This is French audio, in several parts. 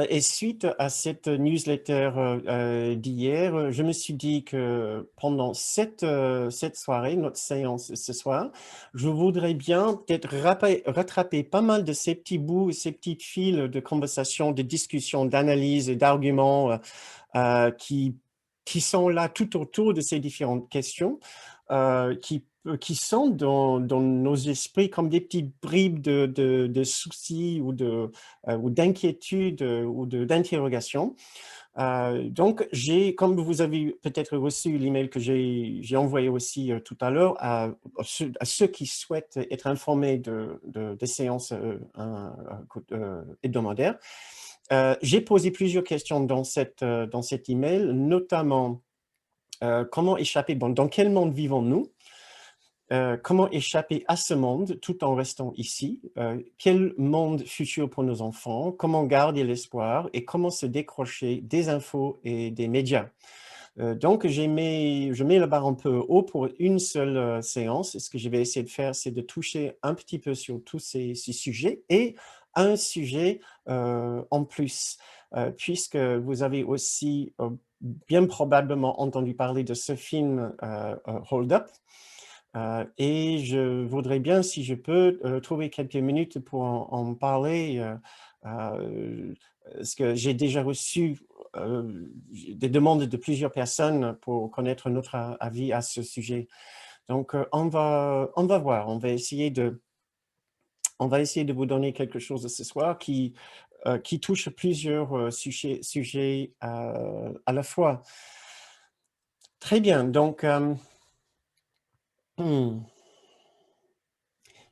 Et suite à cette newsletter d'hier, je me suis dit que pendant cette soirée, notre séance ce soir, je voudrais bien peut-être rattraper pas mal de ces petits bouts, ces petites fils de conversation, de discussion, d'analyse et d'arguments qui sont là tout autour de ces différentes questions, qui sont dans nos esprits comme des petites bribes de soucis ou d'inquiétudes ou d'interrogations. Donc, comme vous avez peut-être reçu l'email que j'ai envoyé aussi tout à l'heure à ceux qui souhaitent être informés des séances hebdomadaires, j'ai posé plusieurs questions dans cet email, notamment comment échapper, dans quel monde vivons-nous? Comment échapper à ce monde tout en restant ici? Quel monde futur pour nos enfants? Comment garder l'espoir? Et comment se décrocher des infos et des médias? Donc, je mets la barre un peu haut pour une seule séance. Et ce que je vais essayer de faire, c'est de toucher un petit peu sur tous ces sujets et un sujet en plus, puisque vous avez aussi bien probablement entendu parler de ce film Hold Up. Et je voudrais bien, si je peux, trouver quelques minutes pour en parler, parce que j'ai déjà reçu des demandes de plusieurs personnes pour connaître notre avis à ce sujet. Donc, on va voir, on va essayer de vous donner quelque chose ce soir qui touche plusieurs sujets à la fois. Très bien, donc, hmm.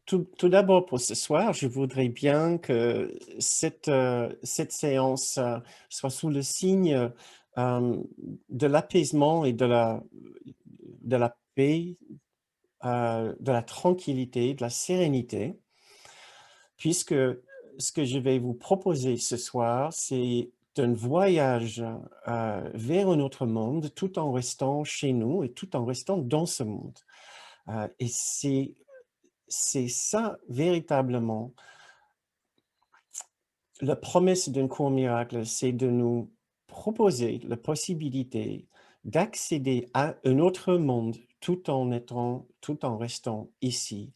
Tout d'abord, pour ce soir, je voudrais bien que cette séance soit sous le signe de l'apaisement et de la paix, de la tranquillité, de la sérénité, puisque ce que je vais vous proposer ce soir, c'est un voyage vers un autre monde tout en restant chez nous et tout en restant dans ce monde. Et c'est ça véritablement la promesse d'un cours miracle, c'est de nous proposer la possibilité d'accéder à un autre monde tout en restant ici.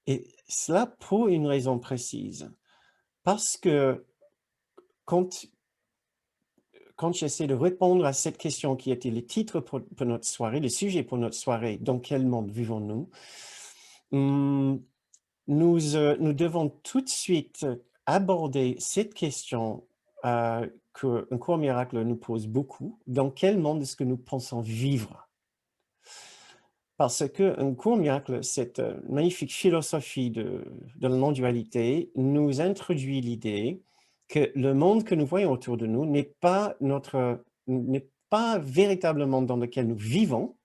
Et cela pour une raison précise. Parce que quand, quand j'essaie de répondre à cette question qui était le titre pour notre soirée, le sujet pour notre soirée, dans quel monde vivons-nous, hum, nous devons tout de suite aborder cette question qu'un cours miracle nous pose beaucoup. Dans quel monde est-ce que nous pensons vivre? Parce qu'un cours miracle, cette magnifique philosophie de la non-dualité, nous introduit l'idée que le monde que nous voyons autour de nous n'est pas véritablement dans lequel nous vivons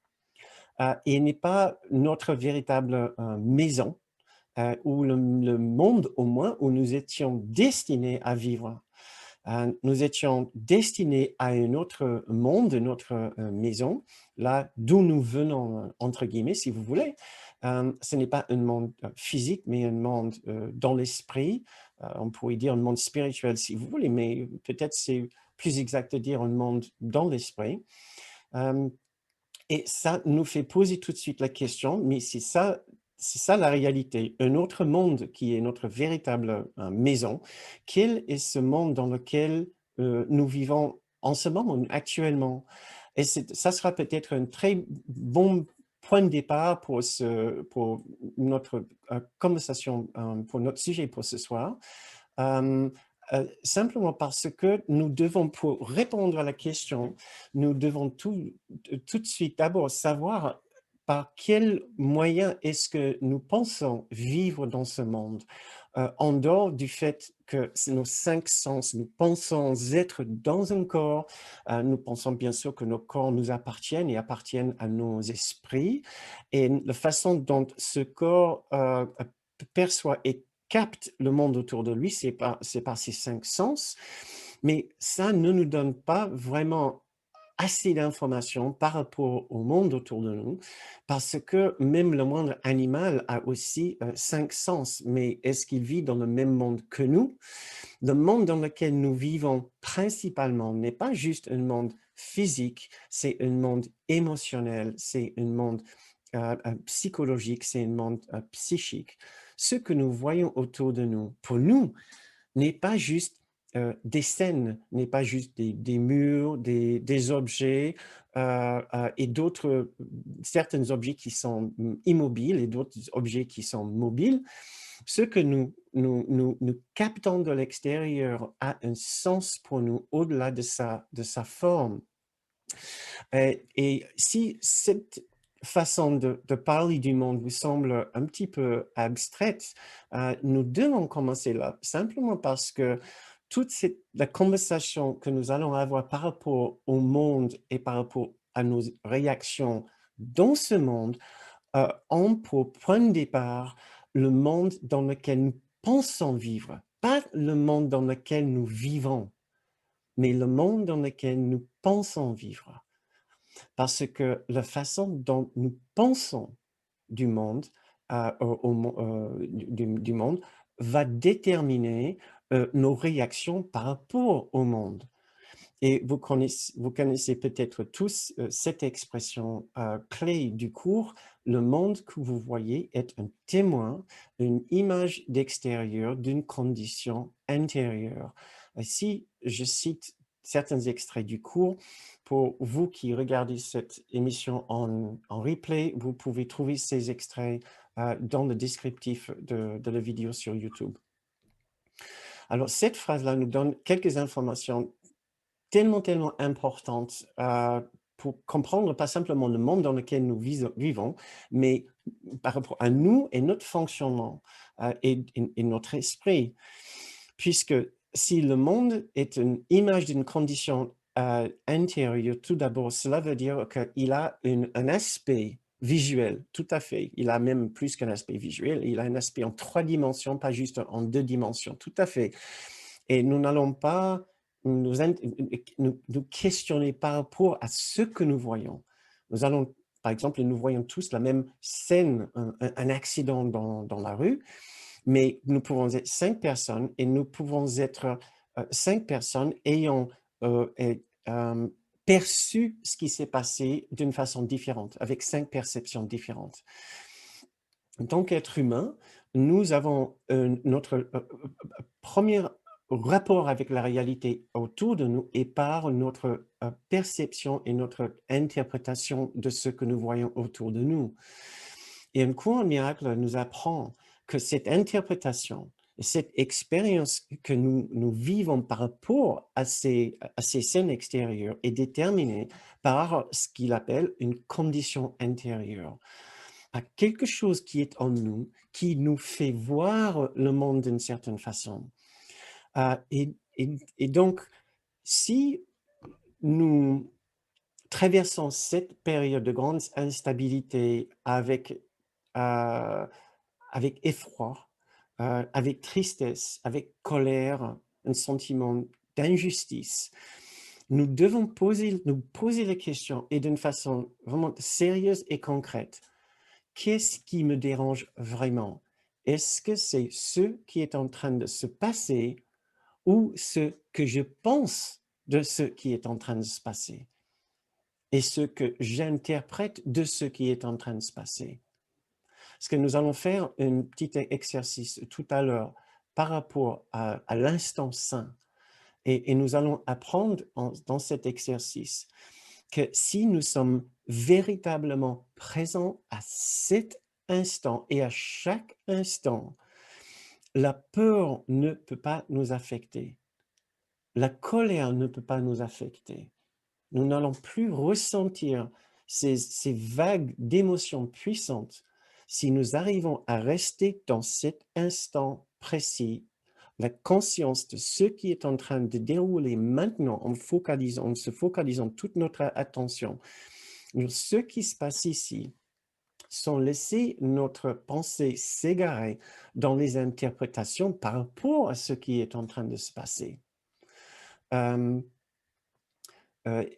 et n'est pas notre véritable maison ou le monde au moins où nous étions destinés à vivre. Nous étions destinés à un autre monde, une autre maison, là d'où nous venons, entre guillemets, si vous voulez. Ce n'est pas un monde physique, mais un monde dans l'esprit. On pourrait dire un monde spirituel, si vous voulez, mais peut-être c'est plus exact de dire un monde dans l'esprit. Et ça nous fait poser tout de suite la question, mais c'est ça la réalité, un autre monde qui est notre véritable maison. Quel est ce monde dans lequel nous vivons en ce moment, actuellement? Et ça sera peut-être un très bon point de départ pour notre conversation, pour notre sujet pour ce soir. Euh, Simplement parce que nous devons, pour répondre à la question, nous devons tout de suite d'abord savoir par quels moyens est-ce que nous pensons vivre dans ce monde, en dehors du fait que c'est nos cinq sens, nous pensons être dans un corps, nous pensons bien sûr que nos corps nous appartiennent et appartiennent à nos esprits, et la façon dont ce corps perçoit et capte le monde autour de lui, c'est par ces cinq sens, mais ça ne nous donne pas vraiment assez d'informations par rapport au monde autour de nous, parce que même le moindre animal a aussi 5 sens. Mais est-ce qu'il vit dans le même monde que nous? Le monde dans lequel nous vivons principalement n'est pas juste un monde physique, c'est un monde émotionnel, c'est un monde psychologique, c'est un monde psychique. Ce que nous voyons autour de nous, pour nous, n'est pas juste des scènes, n'est pas juste des murs, des objets et d'autres, certains objets qui sont immobiles et d'autres objets qui sont mobiles. Ce que nous captons de l'extérieur a un sens pour nous au-delà de sa forme. Et si cette façon de parler du monde vous semble un petit peu abstraite, nous devons commencer là, simplement parce que la conversation que nous allons avoir par rapport au monde et par rapport à nos réactions dans ce monde ont pour point de départ le monde dans lequel nous pensons vivre, pas le monde dans lequel nous vivons, mais le monde dans lequel nous pensons vivre. Parce que la façon dont nous pensons du monde, du monde va déterminer nos réactions par rapport au monde. Et vous connaissez peut-être tous cette expression clé du cours: le monde que vous voyez est un témoin, une image d'extérieur d'une condition intérieure. Si je cite certains extraits du cours, pour vous qui regardez cette émission en replay, vous pouvez trouver ces extraits dans le descriptif de la vidéo sur YouTube. Alors, cette phrase-là nous donne quelques informations tellement importante pour comprendre pas simplement le monde dans lequel nous vivons, mais par rapport à nous et notre fonctionnement et notre esprit. Puisque si le monde est une image d'une condition intérieure, tout d'abord, cela veut dire qu'il a un aspect visuel, tout à fait. Il a même plus qu'un aspect visuel, il a un aspect en 3 dimensions, pas juste en 2 dimensions, tout à fait. Et nous n'allons pas nous questionner par rapport à ce que nous voyons. Nous allons, par exemple, nous voyons tous la même scène, un accident dans la rue, mais nous pouvons être 5 personnes et nous pouvons être 5 personnes ayant perçu ce qui s'est passé d'une façon différente, avec 5 perceptions différentes. En tant qu'être humain, nous avons notre premier rapport avec la réalité autour de nous et par notre perception et notre interprétation de ce que nous voyons autour de nous. Et un cours en miracle nous apprend que cette interprétation, cette expérience que nous vivons par rapport à ces scènes extérieures est déterminée par ce qu'il appelle une condition intérieure. À quelque chose qui est en nous, qui nous fait voir le monde d'une certaine façon. Et donc, si nous traversons cette période de grande instabilité avec effroi, avec tristesse, avec colère, un sentiment d'injustice, nous devons nous poser les questions et d'une façon vraiment sérieuse et concrète. Qu'est-ce qui me dérange vraiment? Est-ce que c'est ce qui est en train de se passer ou ce que je pense de ce qui est en train de se passer et ce que j'interprète de ce qui est en train de se passer? Parce que nous allons faire un petit exercice tout à l'heure par rapport à l'instant saint et nous allons apprendre dans cet exercice que si nous sommes véritablement présents à cet instant et à chaque instant, la peur ne peut pas nous affecter. La colère ne peut pas nous affecter. Nous n'allons plus ressentir ces vagues d'émotions puissantes si nous arrivons à rester dans cet instant précis, la conscience de ce qui est en train de dérouler maintenant en se focalisant toute notre attention sur ce qui se passe ici, sans laisser notre pensée s'égarer dans les interprétations par rapport à ce qui est en train de se passer.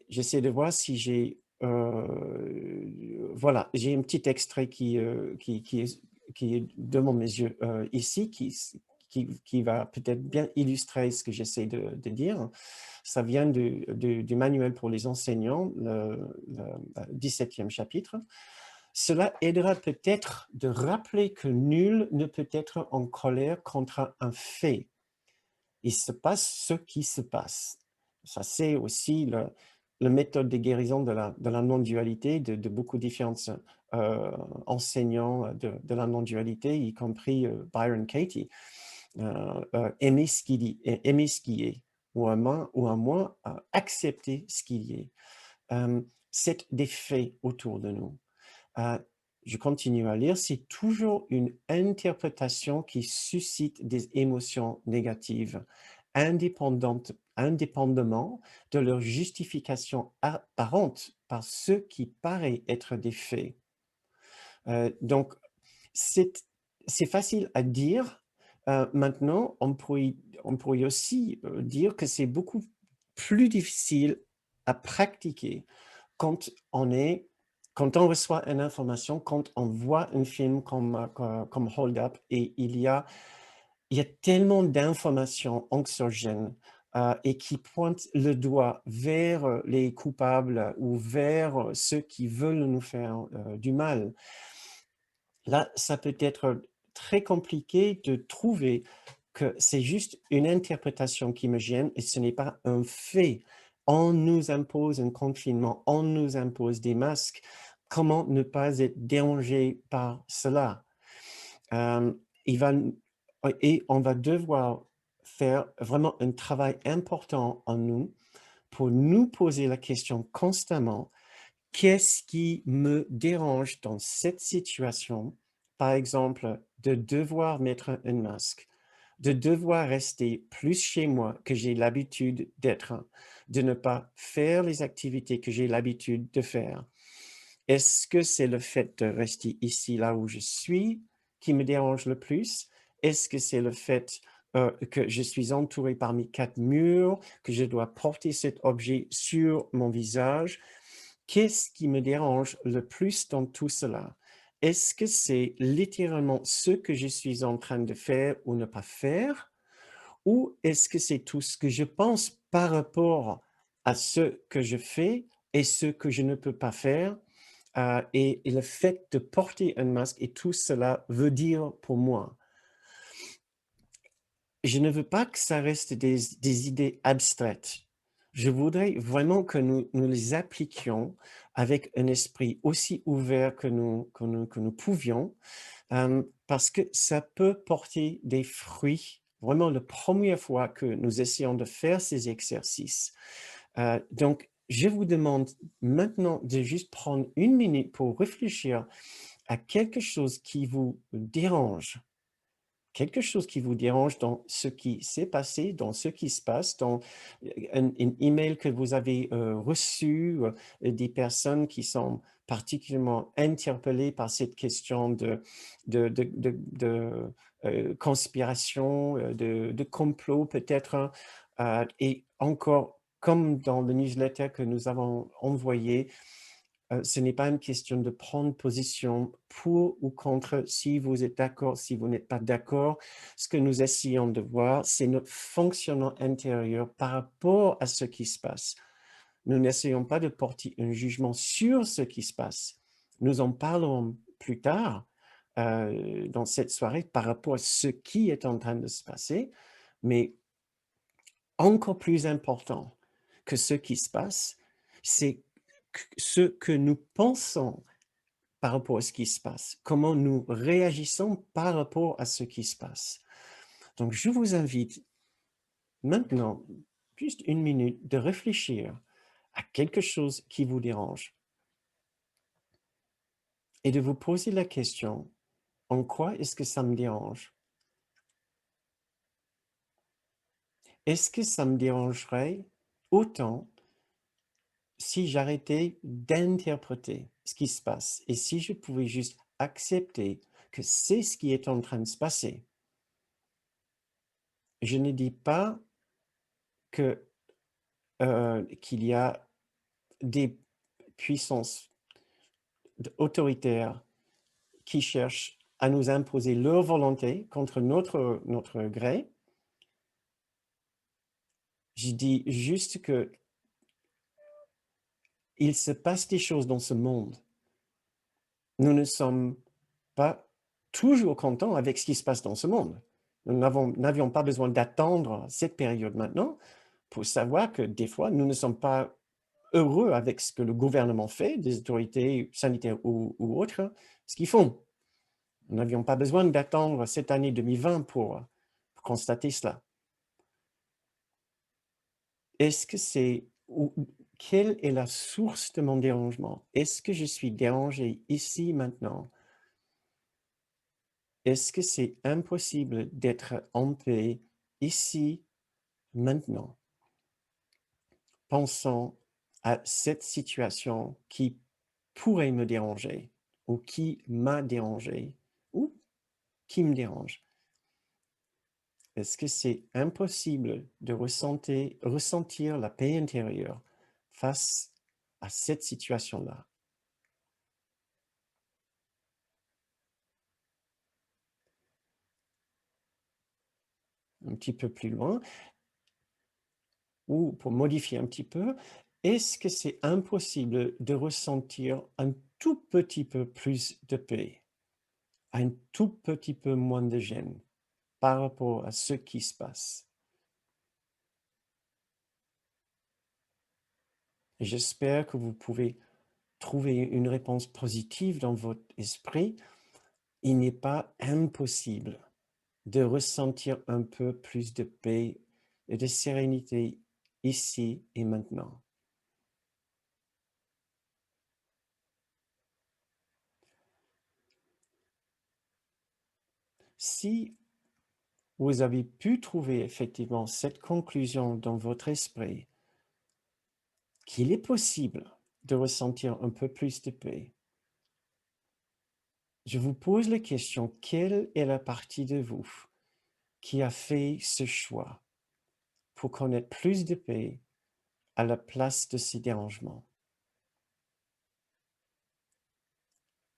j'essaie de voir si j'ai, voilà, j'ai un petit extrait qui est devant mes yeux, ici, qui va peut-être bien illustrer ce que j'essaie de dire. Ça vient du manuel pour les enseignants, le 17e chapitre. Cela aidera peut-être de rappeler que nul ne peut être en colère contre un fait. Il se passe ce qui se passe. Ça, c'est aussi la méthode de guérison de la non-dualité de beaucoup de différents enseignants de la non-dualité, y compris Byron Katie. Aimer ce aimer ce qui est, ou à moins accepter ce qui est. C'est des faits autour de nous. Je continue à lire, c'est toujours une interprétation qui suscite des émotions négatives, indépendamment de leur justification apparente par ce qui paraît être des faits. Donc, c'est facile à dire. Maintenant, on pourrait aussi dire que c'est beaucoup plus difficile à pratiquer quand on reçoit une information, quand on voit un film comme Hold Up, et il y a tellement d'informations anxiogènes et qui pointent le doigt vers les coupables ou vers ceux qui veulent nous faire du mal. Là, ça peut être très compliqué de trouver que c'est juste une interprétation qui me gêne et ce n'est pas un fait. On nous impose un confinement, on nous impose des masques. Comment ne pas être dérangé par cela? Et on va devoir faire vraiment un travail important en nous pour nous poser la question constamment: qu'est-ce qui me dérange dans cette situation? Par exemple, de devoir mettre un masque, de devoir rester plus chez moi que j'ai l'habitude d'être, de ne pas faire les activités que j'ai l'habitude de faire. Est-ce que c'est le fait de rester ici, là où je suis, qui me dérange le plus? Est-ce que c'est le fait que je suis entouré par mes 4 murs, que je dois porter cet objet sur mon visage? Qu'est-ce qui me dérange le plus dans tout cela? Est-ce que c'est littéralement ce que je suis en train de faire ou ne pas faire? Ou est-ce que c'est tout ce que je pense par rapport à ce que je fais et ce que je ne peux pas faire? Et le fait de porter un masque et tout cela veut dire pour moi. Je ne veux pas que ça reste des idées abstraites. Je voudrais vraiment que nous les appliquions avec un esprit aussi ouvert que nous pouvions, parce que ça peut porter des fruits. Vraiment, la première fois que nous essayons de faire ces exercices. Donc, je vous demande maintenant de juste prendre une minute pour réfléchir à quelque chose qui vous dérange. Quelque chose qui vous dérange dans ce qui s'est passé, dans ce qui se passe, dans un email que vous avez reçu, des personnes qui sont particulièrement interpellées par cette question de conspiration, de complot peut-être, et encore, comme dans le newsletter que nous avons envoyé, ce n'est pas une question de prendre position pour ou contre, si vous êtes d'accord, si vous n'êtes pas d'accord. Ce que nous essayons de voir, c'est notre fonctionnement intérieur par rapport à ce qui se passe. Nous n'essayons pas de porter un jugement sur ce qui se passe. Nous en parlerons plus tard dans cette soirée par rapport à ce qui est en train de se passer, mais encore plus important que ce qui se passe, c'est ce que nous pensons par rapport à ce qui se passe, comment nous réagissons par rapport à ce qui se passe. Donc, je vous invite maintenant, juste une minute, de réfléchir à quelque chose qui vous dérange et de vous poser la question: en quoi est-ce que ça me dérange? Est-ce que ça me dérangerait autant si j'arrêtais d'interpréter ce qui se passe et si je pouvais juste accepter que c'est ce qui est en train de se passer? Je ne dis pas que, qu'il y a des puissances autoritaires qui cherchent à nous imposer leur volonté contre notre gré. Je dis juste que il se passe des choses dans ce monde. Nous ne sommes pas toujours contents avec ce qui se passe dans ce monde. Nous n'avions pas besoin d'attendre cette période maintenant pour savoir que des fois, nous ne sommes pas heureux avec ce que le gouvernement fait, des autorités sanitaires ou autres, ce qu'ils font. Nous n'avions pas besoin d'attendre cette année 2020 pour constater cela. Est-ce que c'est... Quelle est la source de mon dérangement? Est-ce que je suis dérangé ici maintenant? Est-ce que c'est impossible d'être en paix ici maintenant? Pensons à cette situation qui pourrait me déranger ou qui m'a dérangé ou qui me dérange. Est-ce que c'est impossible de ressentir la paix intérieure face à cette situation-là? Un petit peu plus loin, ou pour modifier un petit peu, est-ce que c'est impossible de ressentir un tout petit peu plus de paix, un tout petit peu moins de gêne par rapport à ce qui se passe? J'espère que vous pouvez trouver une réponse positive dans votre esprit. Il n'est pas impossible de ressentir un peu plus de paix et de sérénité ici et maintenant. Si vous avez pu trouver effectivement cette conclusion dans votre esprit, qu'il est possible de ressentir un peu plus de paix, je vous pose la question, quelle est la partie de vous qui a fait ce choix pour connaître plus de paix à la place de ces dérangements?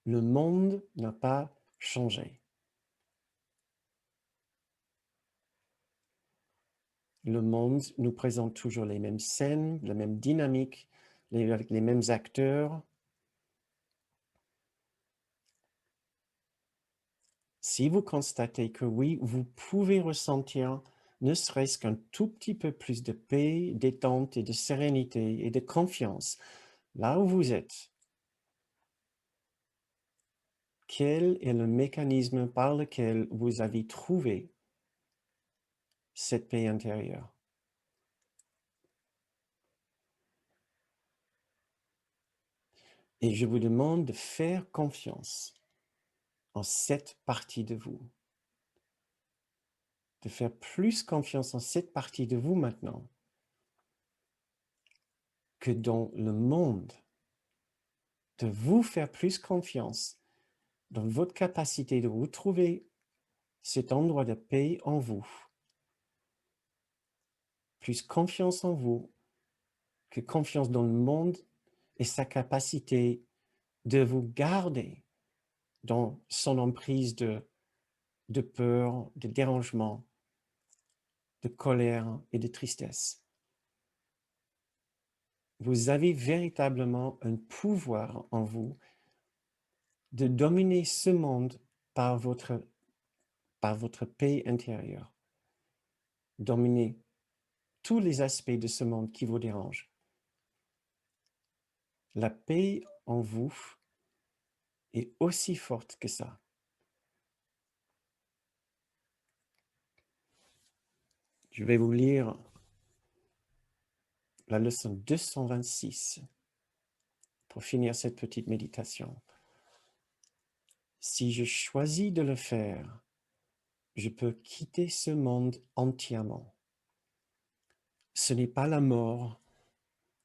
Le monde n'a pas changé. Le monde nous présente toujours les mêmes scènes, la même dynamique, avec les mêmes acteurs. Si vous constatez que oui, vous pouvez ressentir ne serait-ce qu'un tout petit peu plus de paix, détente et de sérénité et de confiance là où vous êtes, quel est le mécanisme par lequel vous avez trouvé cette paix intérieure? Et je vous demande de faire confiance en cette partie de vous, de faire plus confiance en cette partie de vous maintenant que dans le monde, de vous faire plus confiance dans votre capacité de retrouver cet endroit de paix en vous, plus confiance en vous que confiance dans le monde et sa capacité de vous garder dans son emprise de peur, de dérangement, de colère et de tristesse. Vous avez véritablement un pouvoir en vous de dominer ce monde par votre paix intérieure. Dominer tous les aspects de ce monde qui vous dérangent. La paix en vous est aussi forte que ça. Je vais vous lire la leçon 226 pour finir cette petite méditation. Si je choisis de le faire, je peux quitter ce monde entièrement. Ce n'est pas la mort,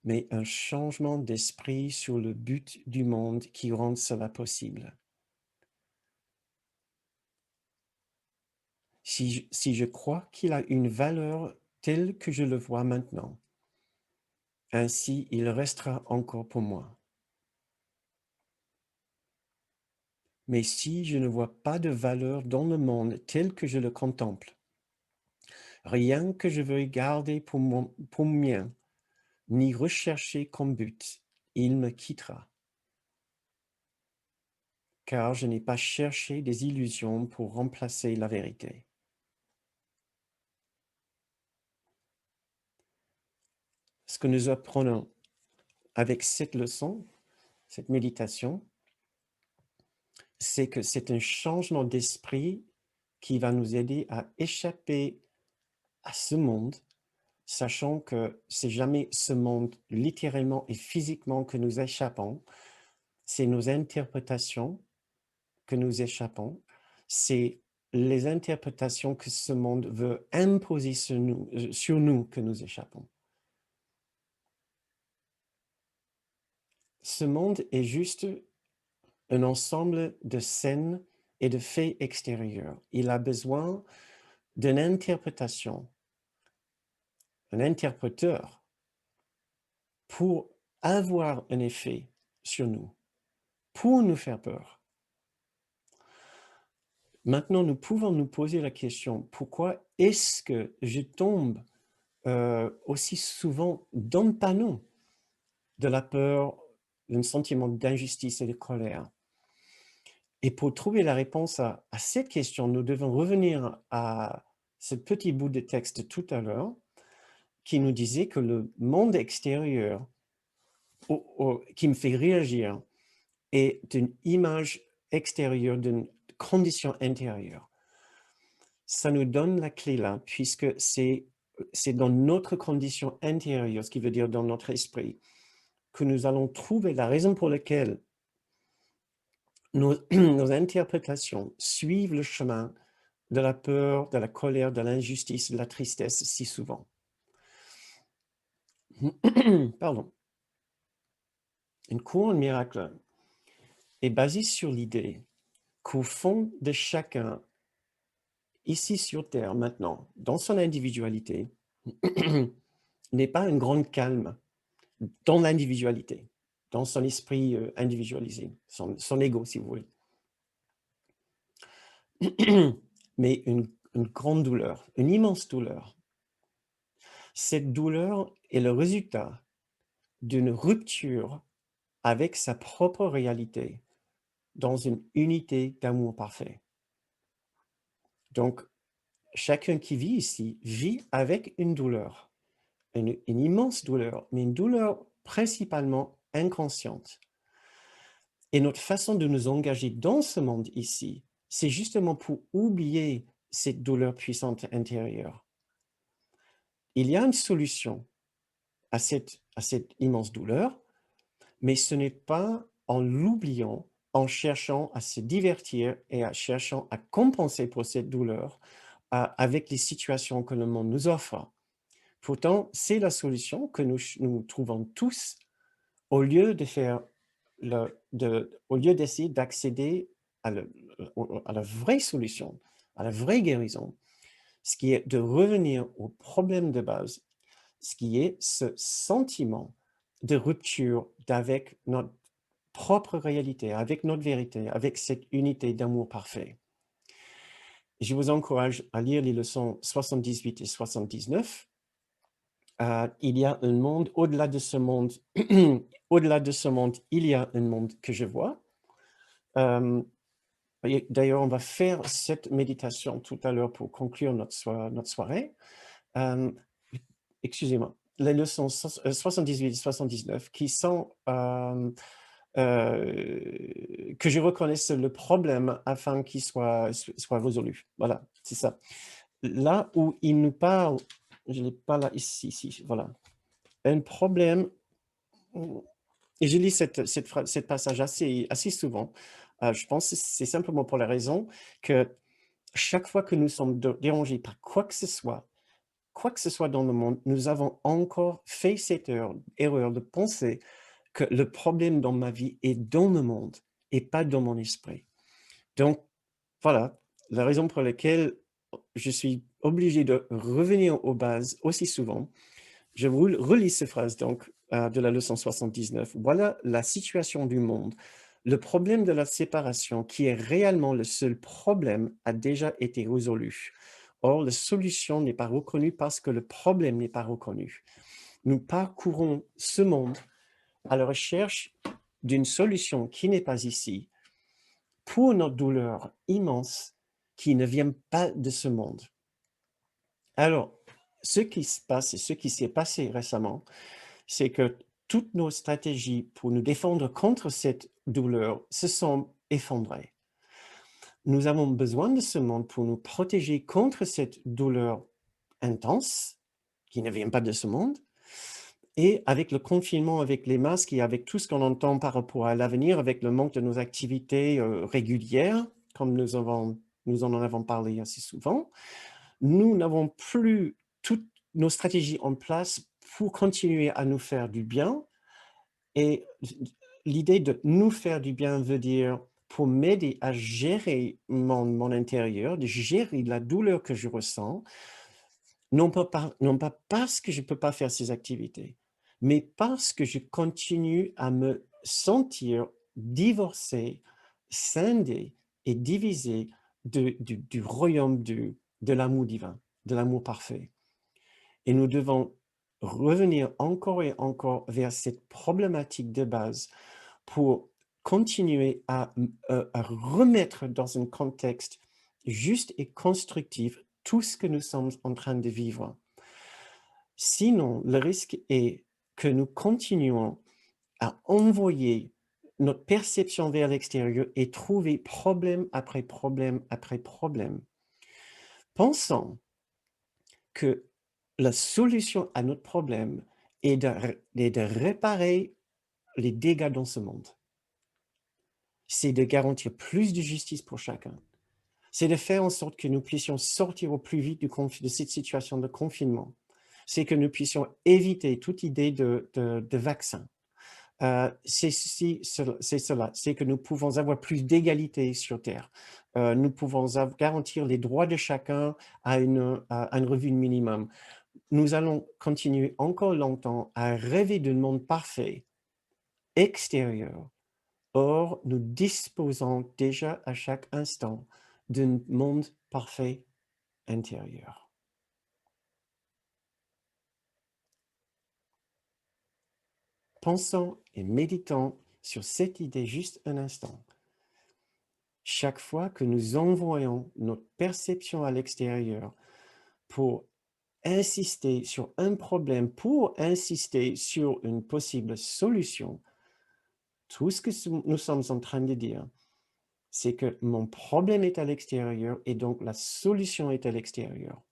mais un changement d'esprit sur le but du monde qui rend cela possible. Si je crois qu'il a une valeur telle que je le vois maintenant, ainsi il restera encore pour moi. Mais si je ne vois pas de valeur dans le monde tel que je le contemple, rien que je veuille garder pour mien, ni rechercher comme but, il me quittera. Car je n'ai pas cherché des illusions pour remplacer la vérité. Ce que nous apprenons avec cette leçon, cette méditation, c'est que c'est un changement d'esprit qui va nous aider à échapper à ce monde, sachant que c'est jamais ce monde littéralement et physiquement que nous échappons, c'est nos interprétations que nous échappons, c'est les interprétations que ce monde veut imposer sur nous que nous échappons. Ce monde est juste un ensemble de scènes et de faits extérieurs. Il a besoin d'une interprétation, un interpréteur, pour avoir un effet sur nous, pour nous faire peur. Maintenant, nous pouvons nous poser la question, pourquoi est-ce que je tombe aussi souvent dans le panneau de la peur, d'un sentiment d'injustice et de colère? Et pour trouver la réponse à cette question, nous devons revenir à ce petit bout de texte tout à l'heure qui nous disait que le monde extérieur qui me fait réagir est une image extérieure d'une condition intérieure. Ça nous donne la clé là, puisque c'est dans notre condition intérieure, ce qui veut dire dans notre esprit, que nous allons trouver la raison pour laquelle nos interprétations suivent le chemin de la peur, de la colère, de l'injustice, de la tristesse si souvent. Pardon. Une couronne miracle est basée sur l'idée qu'au fond de chacun, ici sur Terre maintenant, dans son individualité, n'est pas un grand calme dans l'individualité, dans son esprit individualisé, son ego, si vous voulez. Mais une grande douleur, une immense douleur. Cette douleur est le résultat d'une rupture avec sa propre réalité dans une unité d'amour parfait. Donc, chacun qui vit ici vit avec une douleur, une immense douleur, mais une douleur principalement inconsciente. Et notre façon de nous engager dans ce monde ici, c'est justement pour oublier cette douleur puissante intérieure. Il y a une solution à cette immense douleur, mais ce n'est pas en l'oubliant, en cherchant à se divertir et en cherchant à compenser pour cette douleur avec les situations que le monde nous offre. Pourtant, c'est la solution que nous trouvons tous au lieu de faire au lieu d'essayer d'accéder à la vraie solution, à la vraie guérison, ce qui est de revenir au problème de base, ce qui est ce sentiment de rupture avec notre propre réalité, avec notre vérité, avec cette unité d'amour parfait. Je vous encourage à lire les leçons 78 et 79. Il y a un monde, au-delà de ce monde, au-delà de ce monde, il y a un monde que je vois. D'ailleurs, on va faire cette méditation tout à l'heure pour conclure notre soirée. Excusez-moi, les leçons 78 et 79 qui sont que je reconnaisse le problème afin qu'il soit résolu. Voilà, c'est ça. Là où il nous parle, je ne l'ai pas là, ici, voilà. Un problème, et je lis cette passage assez souvent. Je pense que c'est simplement pour la raison que chaque fois que nous sommes dérangés par quoi que ce soit dans le monde, nous avons encore fait cette erreur de penser que le problème dans ma vie est dans le monde et pas dans mon esprit. Donc, voilà, la raison pour laquelle je suis obligé de revenir aux bases aussi souvent, Je vous relis cette phrase donc de la leçon 79. Voilà la situation du monde. Le problème de la séparation, qui est réellement le seul problème, a déjà été résolu. Or, la solution n'est pas reconnue parce que le problème n'est pas reconnu. Nous parcourons ce monde à la recherche d'une solution qui n'est pas ici, pour notre douleur immense qui ne vient pas de ce monde. Alors, ce qui se passe et ce qui s'est passé récemment, c'est que toutes nos stratégies pour nous défendre contre cette douleur se sont effondrées. Nous avons besoin de ce monde pour nous protéger contre cette douleur intense qui ne vient pas de ce monde. Et avec le confinement, avec les masques et avec tout ce qu'on entend par rapport à l'avenir, avec le manque de nos activités régulières, comme nous en avons parlé assez souvent, nous n'avons plus toutes nos stratégies en place pour continuer à nous faire du bien. Et l'idée de nous faire du bien veut dire pour m'aider à gérer mon intérieur, de gérer la douleur que je ressens, non pas parce que je ne peux pas faire ces activités, mais parce que je continue à me sentir divorcé, scindé et divisé du royaume de l'amour divin, de l'amour parfait. Et nous devons revenir encore et encore vers cette problématique de base pour continuer à remettre dans un contexte juste et constructif tout ce que nous sommes en train de vivre. Sinon, le risque est que nous continuons à envoyer notre perception vers l'extérieur et trouver problème après problème après problème, pensant que la solution à notre problème est de réparer les dégâts dans ce monde. C'est de garantir plus de justice pour chacun. C'est de faire en sorte que nous puissions sortir au plus vite de cette situation de confinement. C'est que nous puissions éviter toute idée de vaccin. C'est cela, c'est que nous pouvons avoir plus d'égalité sur Terre. Nous pouvons garantir les droits de chacun à un revenu minimum. Nous allons continuer encore longtemps à rêver d'un monde parfait extérieur. Or, nous disposons déjà à chaque instant d'un monde parfait intérieur. Pensons et méditons sur cette idée juste un instant. Chaque fois que nous envoyons notre perception à l'extérieur pour insister sur un problème, pour insister sur une possible solution, tout ce que nous sommes en train de dire, c'est que mon problème est à l'extérieur et donc la solution est à l'extérieur.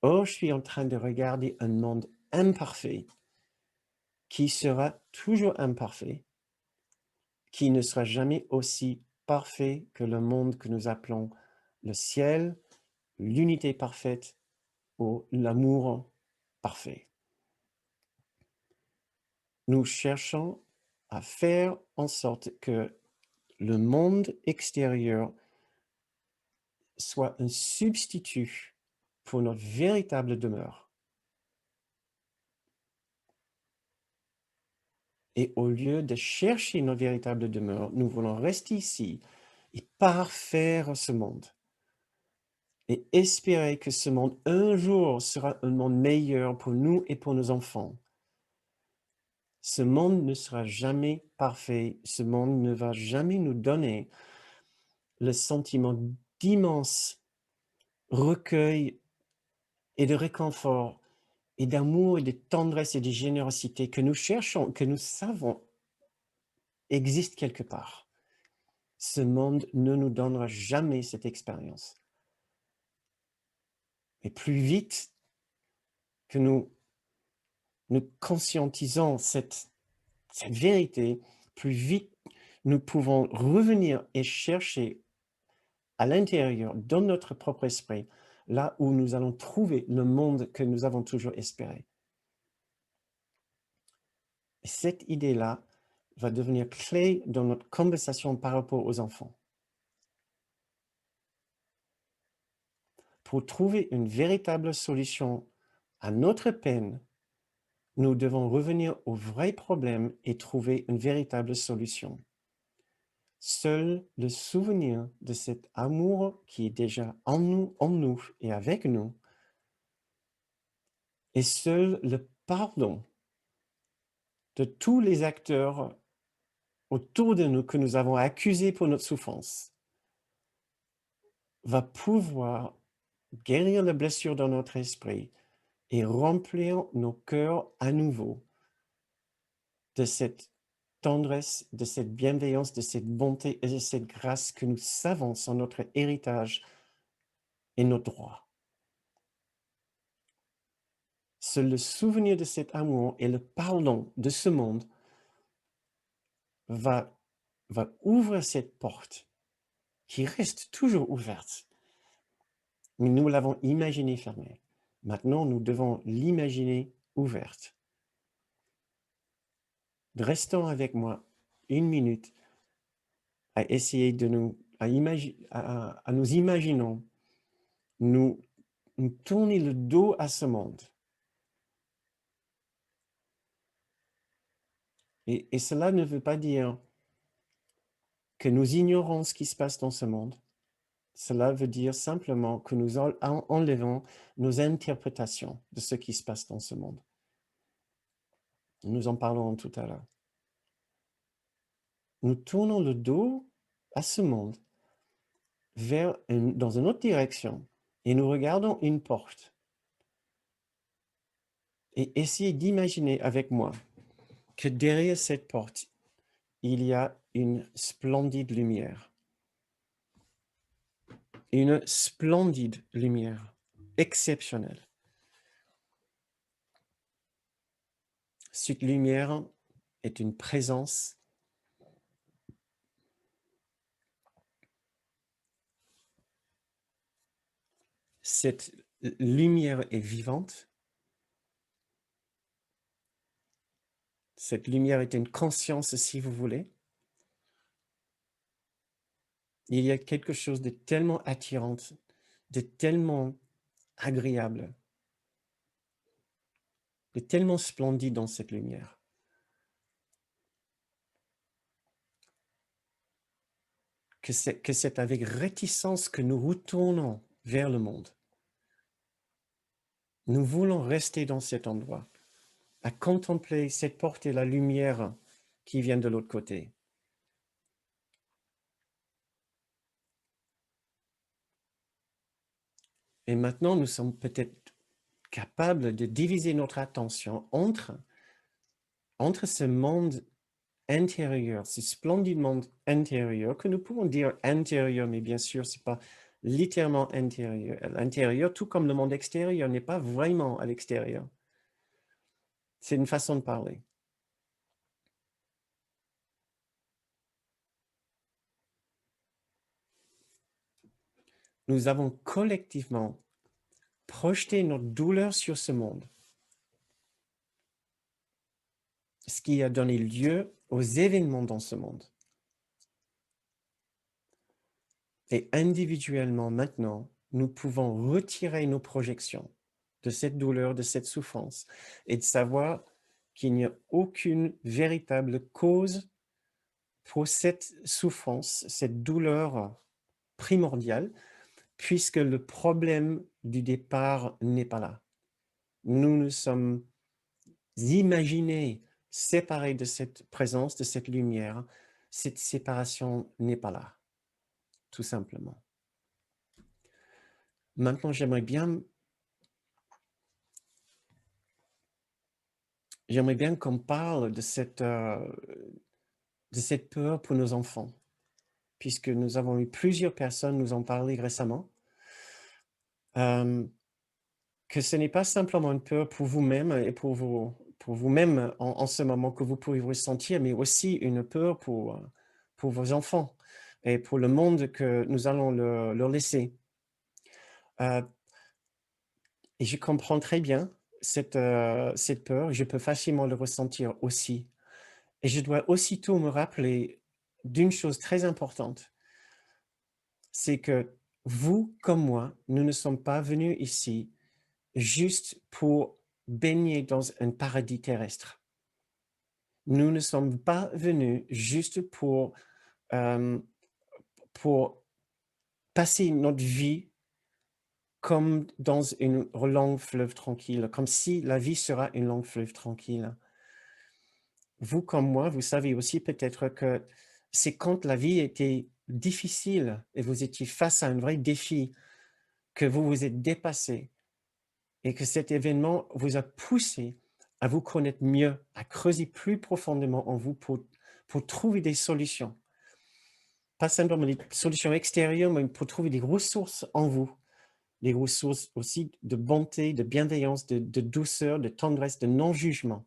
Or, je suis en train de regarder un monde imparfait qui sera toujours imparfait, qui ne sera jamais aussi parfait que le monde que nous appelons le ciel, l'unité parfaite ou l'amour parfait. Nous cherchons à faire en sorte que le monde extérieur soit un substitut pour notre véritable demeure. Et au lieu de chercher notre véritable demeure, nous voulons rester ici et parfaire ce monde. Et espérer que ce monde, un jour, sera un monde meilleur pour nous et pour nos enfants. Ce monde ne sera jamais parfait. Ce monde ne va jamais nous donner le sentiment d'immense recueil et de réconfort et d'amour et de tendresse et de générosité que nous cherchons, que nous savons existe quelque part. Ce monde ne nous donnera jamais cette expérience. Et plus vite que nous conscientisons cette vérité, plus vite nous pouvons revenir et chercher à l'intérieur, dans notre propre esprit, là où nous allons trouver le monde que nous avons toujours espéré. Et cette idée-là va devenir clé dans notre conversation par rapport aux enfants. Pour trouver une véritable solution à notre peine, nous devons revenir au vrai problème et trouver une véritable solution. Seul le souvenir de cet amour qui est déjà en nous et avec nous, et seul le pardon de tous les acteurs autour de nous que nous avons accusés pour notre souffrance va pouvoir guérir les blessures dans notre esprit et remplir nos cœurs à nouveau de cette tendresse, de cette bienveillance, de cette bonté et de cette grâce que nous savons sont notre héritage et notre droit. Seul le souvenir de cet amour et le pardon de ce monde va ouvrir cette porte qui reste toujours ouverte. Mais nous l'avons imaginée fermée. Maintenant, nous devons l'imaginer ouverte. Restons avec moi une minute à essayer de nous, à nous imaginons, nous tourner le dos à ce monde. Et cela ne veut pas dire que nous ignorons ce qui se passe dans ce monde. Cela veut dire simplement que nous enlevons nos interprétations de ce qui se passe dans ce monde. Nous en parlerons tout à l'heure. Nous tournons le dos à ce monde dans une autre direction et nous regardons une porte. Et essayez d'imaginer avec moi que derrière cette porte, il y a une splendide lumière. Une splendide lumière, exceptionnelle. Cette lumière est une présence. Cette lumière est vivante. Cette lumière est une conscience, si vous voulez. Il y a quelque chose de tellement attirant, de tellement agréable, de tellement splendide dans cette lumière. Que c'est avec réticence que nous retournons vers le monde. Nous voulons rester dans cet endroit, à contempler cette porte et la lumière qui vient de l'autre côté. Et maintenant, nous sommes peut-être capables de diviser notre attention entre ce monde intérieur, ce splendide monde intérieur, que nous pouvons dire intérieur, mais bien sûr, ce n'est pas littéralement intérieur. L'intérieur, tout comme le monde extérieur, n'est pas vraiment à l'extérieur. C'est une façon de parler. Nous avons collectivement projeté notre douleur sur ce monde, ce qui a donné lieu aux événements dans ce monde. Et individuellement, maintenant, nous pouvons retirer nos projections de cette douleur, de cette souffrance, et de savoir qu'il n'y a aucune véritable cause pour cette souffrance, cette douleur primordiale, puisque le problème du départ n'est pas là. Nous nous sommes imaginés séparés de cette présence, de cette lumière. Cette séparation n'est pas là, tout simplement. Maintenant, j'aimerais bien qu'on parle de cette peur pour nos enfants, puisque nous avons eu plusieurs personnes nous en parler récemment, que ce n'est pas simplement une peur pour vous-même et pour vous-même en ce moment que vous pouvez ressentir, mais aussi une peur pour vos enfants et pour le monde que nous allons leur laisser. Et je comprends très bien cette peur, je peux facilement le ressentir aussi. Et je dois aussitôt me rappeler d'une chose très importante, c'est que vous, comme moi, nous ne sommes pas venus ici juste pour baigner dans un paradis terrestre. Nous ne sommes pas venus juste pour passer notre vie comme dans une longue fleuve tranquille, comme si la vie sera une longue fleuve tranquille. Vous comme moi, vous savez aussi peut-être que c'est quand la vie était difficile et vous étiez face à un vrai défi que vous vous êtes dépassé et que cet événement vous a poussé à vous connaître mieux, à creuser plus profondément en vous pour trouver des solutions. Pas simplement des solutions extérieures, mais pour trouver des ressources en vous, des ressources aussi de bonté, de bienveillance, de douceur, de tendresse, de non-jugement.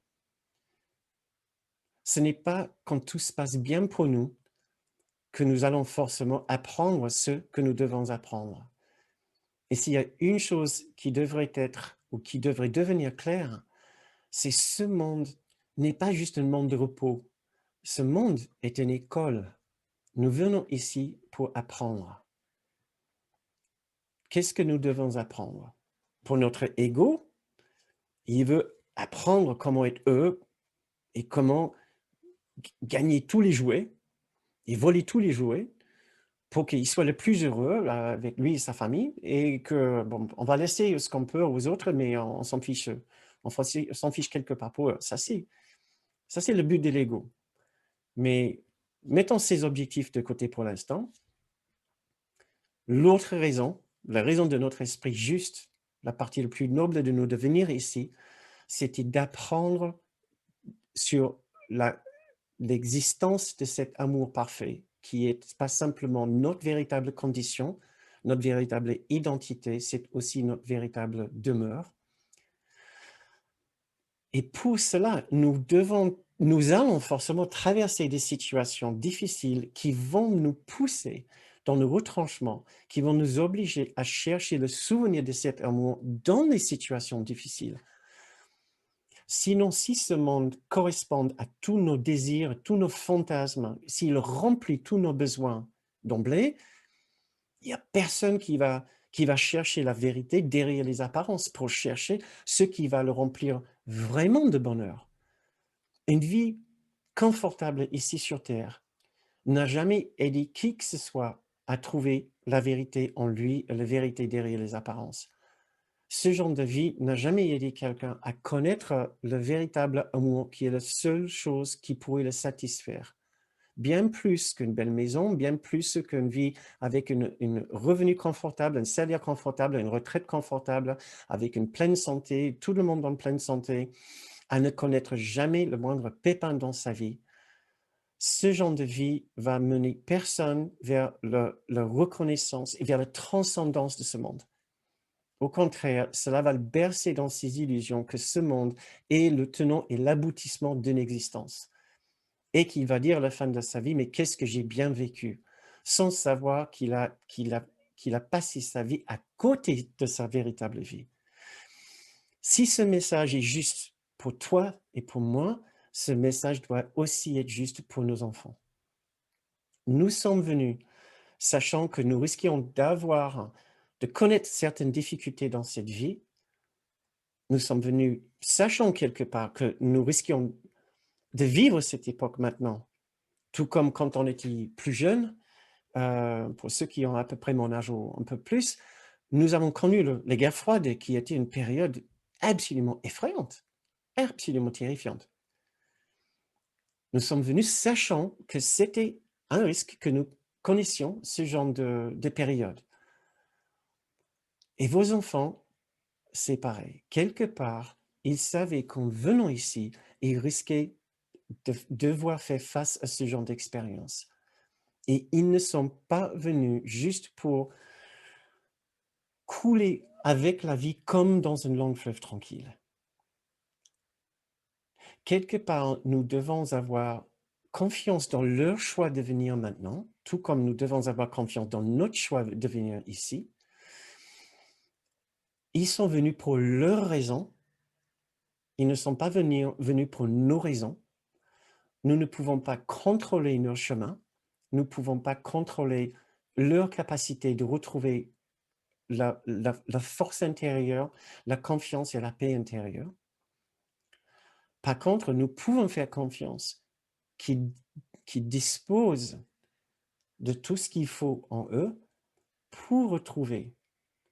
Ce n'est pas quand tout se passe bien pour nous que nous allons forcément apprendre ce que nous devons apprendre. Et s'il y a une chose qui devrait être ou qui devrait devenir claire, c'est ce monde n'est pas juste un monde de repos. Ce monde est une école. Nous venons ici pour apprendre. Qu'est-ce que nous devons apprendre? Pour notre ego, il veut apprendre comment être heureux et comment gagner tous les jouets et voler tous les jouets pour qu'il soit le plus heureux avec lui et sa famille et que, bon, on va laisser ce qu'on peut aux autres, mais on s'en fiche, s'en fiche quelque part pour eux. Ça, c'est le but de l'ego. Mais mettons ces objectifs de côté pour l'instant. L'autre raison, la raison de notre esprit juste, la partie la plus noble de nous de venir ici, c'était d'apprendre sur l'existence de cet amour parfait, qui n'est pas simplement notre véritable condition, notre véritable identité, c'est aussi notre véritable demeure. Et pour cela, nous allons forcément traverser des situations difficiles qui vont nous pousser dans le retranchement, qui vont nous obliger à chercher le souvenir de cet amour dans les situations difficiles. Sinon, si ce monde correspond à tous nos désirs, tous nos fantasmes, s'il remplit tous nos besoins d'emblée, il n'y a personne qui va chercher la vérité derrière les apparences pour chercher ce qui va le remplir vraiment de bonheur. Une vie confortable ici sur Terre n'a jamais aidé qui que ce soit à trouver la vérité en lui et la vérité derrière les apparences. Ce genre de vie n'a jamais aidé quelqu'un à connaître le véritable amour qui est la seule chose qui pourrait le satisfaire. Bien plus qu'une belle maison, bien plus qu'une vie avec une revenu confortable, un salaire confortable, une retraite confortable, avec une pleine santé, tout le monde en pleine santé, à ne connaître jamais le moindre pépin dans sa vie. Ce genre de vie va mener personne vers la reconnaissance et vers la transcendance de ce monde. Au contraire, cela va le bercer dans ses illusions que ce monde est le tenant et l'aboutissement d'une existence. Et qu'il va dire à la fin de sa vie, mais qu'est-ce que j'ai bien vécu, sans savoir qu'il a passé sa vie à côté de sa véritable vie. Si ce message est juste pour toi et pour moi, ce message doit aussi être juste pour nos enfants. Nous sommes venus sachant que nous risquions de connaître certaines difficultés dans cette vie. Nous sommes venus sachant quelque part que nous risquions de vivre cette époque maintenant, tout comme quand on était plus jeune. Pour ceux qui ont à peu près mon âge ou un peu plus, nous avons connu les guerres froides qui étaient une période absolument effrayante, absolument terrifiante. Nous sommes venus sachant que c'était un risque que nous connaissions ce genre de période. Et vos enfants, c'est pareil. Quelque part, ils savaient qu'en venant ici, ils risquaient de devoir faire face à ce genre d'expérience. Et ils ne sont pas venus juste pour couler avec la vie comme dans un long fleuve tranquille. Quelque part, nous devons avoir confiance dans leur choix de venir maintenant, tout comme nous devons avoir confiance dans notre choix de venir ici. Ils sont venus pour leurs raisons. Ils ne sont pas venus pour nos raisons. Nous ne pouvons pas contrôler leur chemin. Nous ne pouvons pas contrôler leur capacité de retrouver la force intérieure, la confiance et la paix intérieure. Par contre, nous pouvons faire confiance qu'ils disposent de tout ce qu'il faut en eux pour retrouver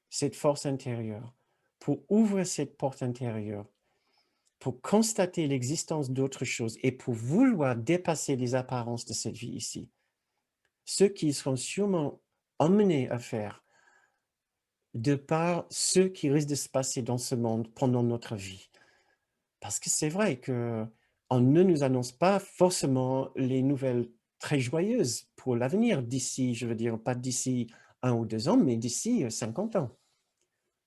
cette force intérieure, pour ouvrir cette porte intérieure, pour constater l'existence d'autre chose et pour vouloir dépasser les apparences de cette vie ici. Ce qu'ils seront sûrement emmenés à faire de par ce qui risque de se passer dans ce monde pendant notre vie. Parce que c'est vrai qu'on ne nous annonce pas forcément les nouvelles très joyeuses pour l'avenir d'ici, je veux dire, pas d'ici 1 ou 2 ans, mais d'ici 50 ans.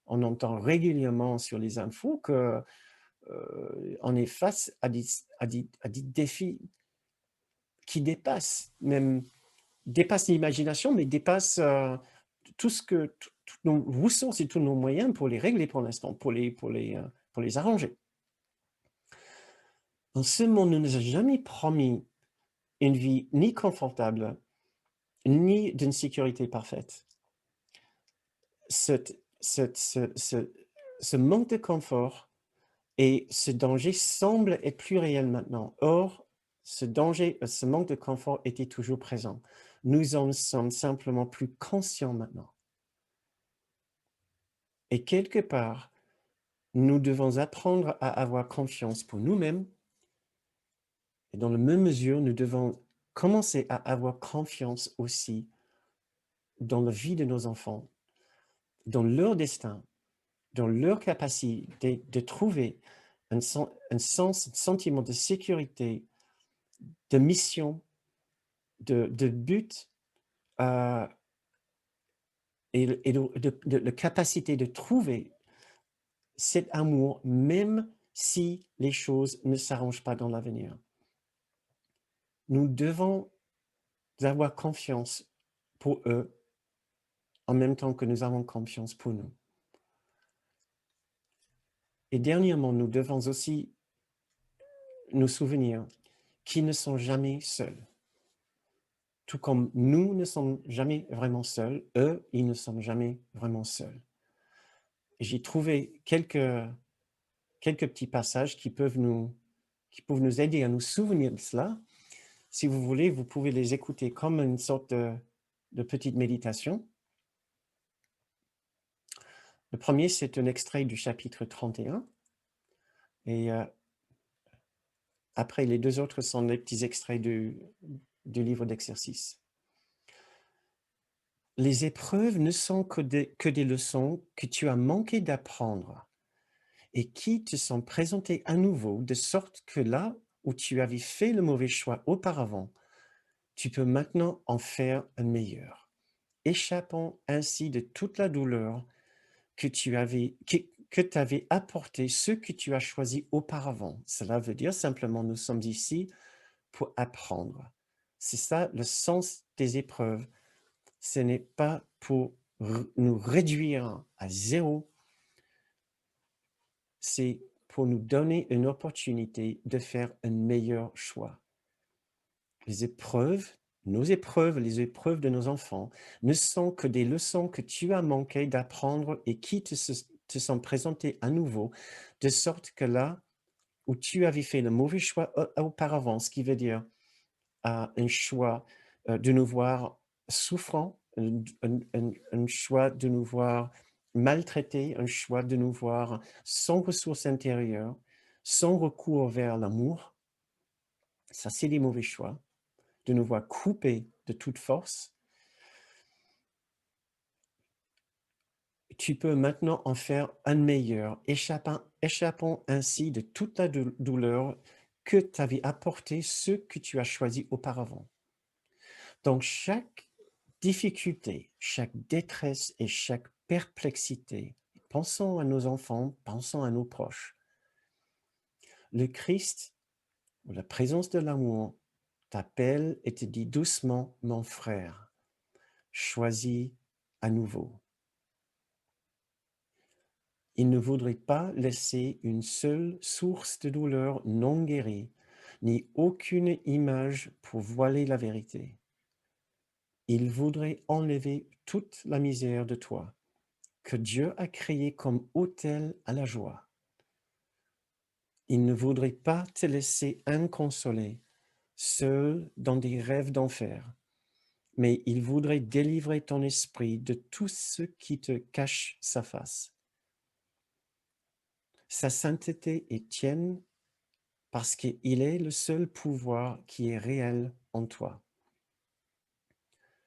On entend régulièrement sur les infos qu'on est face à des défis qui dépassent l'imagination, mais dépassent toutes nos ressources et tous nos moyens pour les régler pour l'instant, pour les arranger. Dans ce monde, ne nous a jamais promis une vie ni confortable, ni d'une sécurité parfaite. Ce manque de confort et ce danger semble être plus réel maintenant. Or, ce danger, ce manque de confort était toujours présent. Nous en sommes simplement plus conscients maintenant. Et quelque part, nous devons apprendre à avoir confiance pour nous-mêmes. Et dans la même mesure, nous devons commencer à avoir confiance aussi dans la vie de nos enfants, dans leur destin, dans leur capacité de trouver un sentiment de sécurité, de mission, de but et de la capacité de trouver cet amour, même si les choses ne s'arrangent pas dans l'avenir. Nous devons avoir confiance pour eux en même temps que nous avons confiance pour nous. Et dernièrement, nous devons aussi nous souvenir qu'ils ne sont jamais seuls. Tout comme nous ne sommes jamais vraiment seuls, eux, ils ne sont jamais vraiment seuls. J'ai trouvé quelques petits passages qui peuvent nous aider à nous souvenir de cela. Si vous voulez, vous pouvez les écouter comme une sorte de petite méditation. Le premier, c'est un extrait du chapitre 31. Et après, les 2 autres sont des petits extraits du livre d'exercices. Les épreuves ne sont que des leçons que tu as manqué d'apprendre et qui te sont présentées à nouveau, de sorte que là où tu avais fait le mauvais choix auparavant, tu peux maintenant en faire un meilleur, échappant ainsi de toute la douleur que t'avait apporté ce que tu as choisi auparavant. Cela veut dire simplement, nous sommes ici pour apprendre. C'est ça le sens des épreuves. Ce n'est pas pour nous réduire à zéro, c'est pour nous donner une opportunité de faire un meilleur choix. Les épreuves, nos épreuves, les épreuves de nos enfants, ne sont que des leçons que tu as manqué d'apprendre et qui te sont présentées à nouveau, de sorte que là où tu avais fait le mauvais choix auparavant, ce qui veut dire un choix de nous voir souffrants, un choix de nous voir maltraités, un choix de nous voir sans ressources intérieures, sans recours vers l'amour. Ça, c'est des mauvais choix. De nous voir coupés de toute force. Tu peux maintenant en faire un meilleur, échappant ainsi de toute la douleur que t'avait apporté ce que tu as choisi auparavant. Donc, chaque difficulté, chaque détresse et chaque perplexité, pensons à nos enfants, pensons à nos proches. Le Christ, ou la présence de l'amour, t'appelle et te dit doucement, mon frère, choisis à nouveau. Il ne voudrait pas laisser une seule source de douleur non guérie, ni aucune image pour voiler la vérité. Il voudrait enlever toute la misère de toi, que Dieu a créée comme autel à la joie. Il ne voudrait pas te laisser inconsolé, seul dans des rêves d'enfer, mais il voudrait délivrer ton esprit de tout ce qui te cache sa face. Sa sainteté est tienne parce qu'il est le seul pouvoir qui est réel en toi.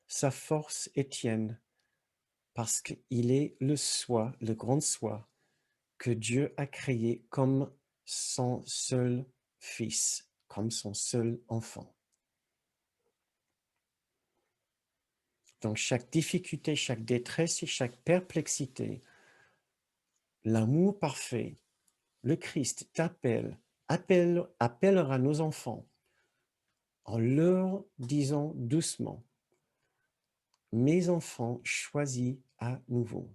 Sa force est tienne parce qu'il est le soi, le grand soi, que Dieu a créé comme son seul fils, comme son seul enfant. Donc chaque difficulté, chaque détresse et chaque perplexité, l'amour parfait, le Christ appellera nos enfants en leur disant doucement, mes enfants choisis à nouveau.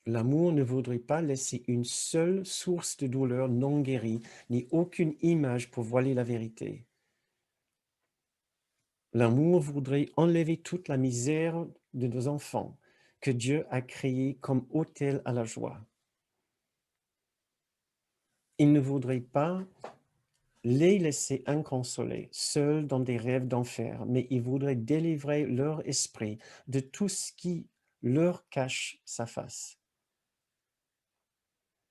L'amour ne voudrait pas laisser une seule source de douleur non guérie, ni aucune image pour voiler la vérité. L'amour voudrait enlever toute la misère de nos enfants que Dieu a créés comme autel à la joie. Il ne voudrait pas les laisser inconsolés, seuls dans des rêves d'enfer, mais il voudrait délivrer leur esprit de tout ce qui leur cache sa face.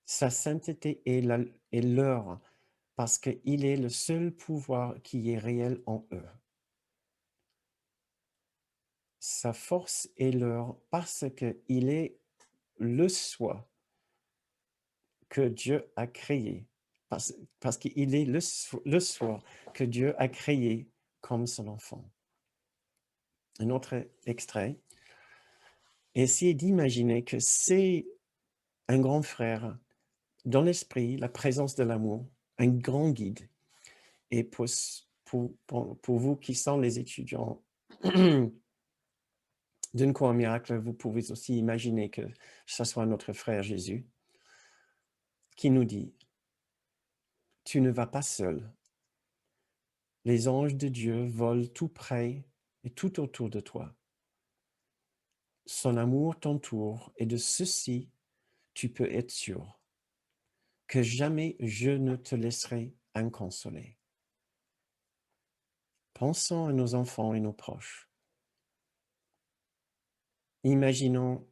Sa sainteté est leur, parce qu'il est le seul pouvoir qui est réel en eux. Sa force est leur, parce qu'il est le soi que Dieu a créé, parce qu'il est le soi que Dieu a créé comme son enfant. Un autre extrait. Essayez d'imaginer que c'est un grand frère dans l'esprit, la présence de l'amour, un grand guide. Et pour vous qui sont les étudiants d'une cour miracle, vous pouvez aussi imaginer que ce soit notre frère Jésus qui nous dit, tu ne vas pas seul. Les anges de Dieu volent tout près et tout autour de toi. Son amour t'entoure et de ceci, tu peux être sûr que jamais je ne te laisserai inconsolé. Pensons à nos enfants et nos proches. Imaginons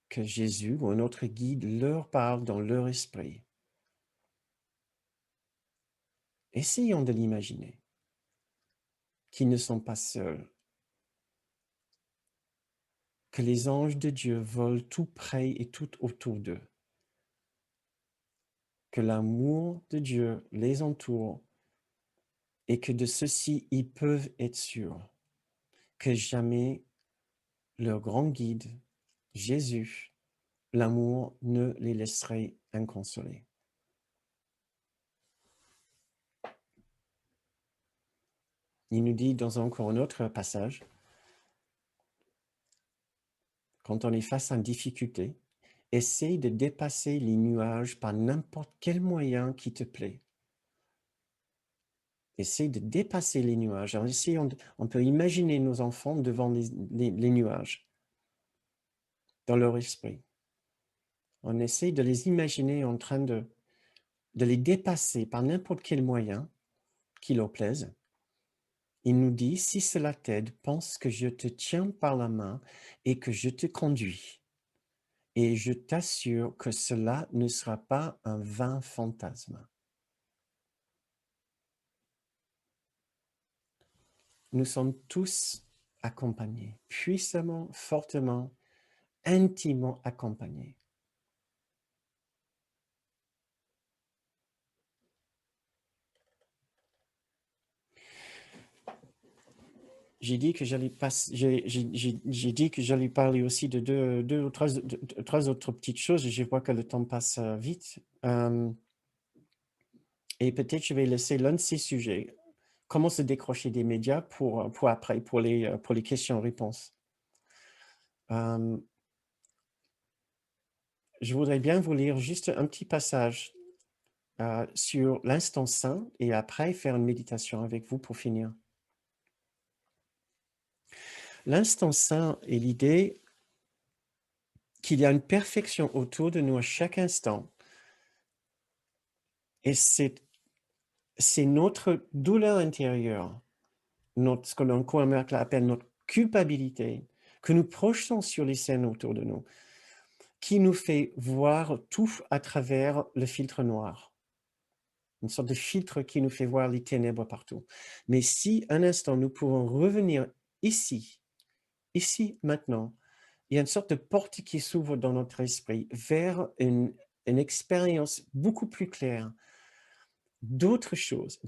que Jésus ou un autre guide leur parle dans leur esprit. Essayons de l'imaginer, qu'ils ne sont pas seuls, que les anges de Dieu volent tout près et tout autour d'eux, que l'amour de Dieu les entoure et que de ceci, ils peuvent être sûrs que jamais leur grand guide, Jésus, l'amour ne les laisserait inconsolés. Il nous dit dans encore un autre passage, quand on est face à une difficulté, essaye de dépasser les nuages par n'importe quel moyen qui te plaît. Essaye de dépasser les nuages. Alors ici, on peut imaginer nos enfants devant les nuages, dans leur esprit. On essaye de les imaginer en train de les dépasser par n'importe quel moyen qui leur plaise. Il nous dit, si cela t'aide, pense que je te tiens par la main et que je te conduis. Et je t'assure que cela ne sera pas un vain fantasme. Nous sommes tous accompagnés, puissamment, fortement, intimement accompagnés. J'ai dit que j'allais parler aussi de deux ou trois autres petites choses. Je vois que le temps passe vite. Et peut-être je vais laisser l'un de ces sujets. Comment se décrocher des médias pour après, pour les questions-réponses. Je voudrais bien vous lire juste un petit passage sur l'instant saint et après faire une méditation avec vous pour finir. L'instant saint est l'idée qu'il y a une perfection autour de nous à chaque instant Et c'est notre douleur intérieure, ce que l'on appelle notre culpabilité, que nous projetons sur les scènes autour de nous, qui nous fait voir tout à travers le filtre noir. Une sorte de filtre qui nous fait voir les ténèbres partout. Mais si, un instant, nous pouvons revenir ici, maintenant, il y a une sorte de porte qui s'ouvre dans notre esprit vers une expérience beaucoup plus claire d'autres choses.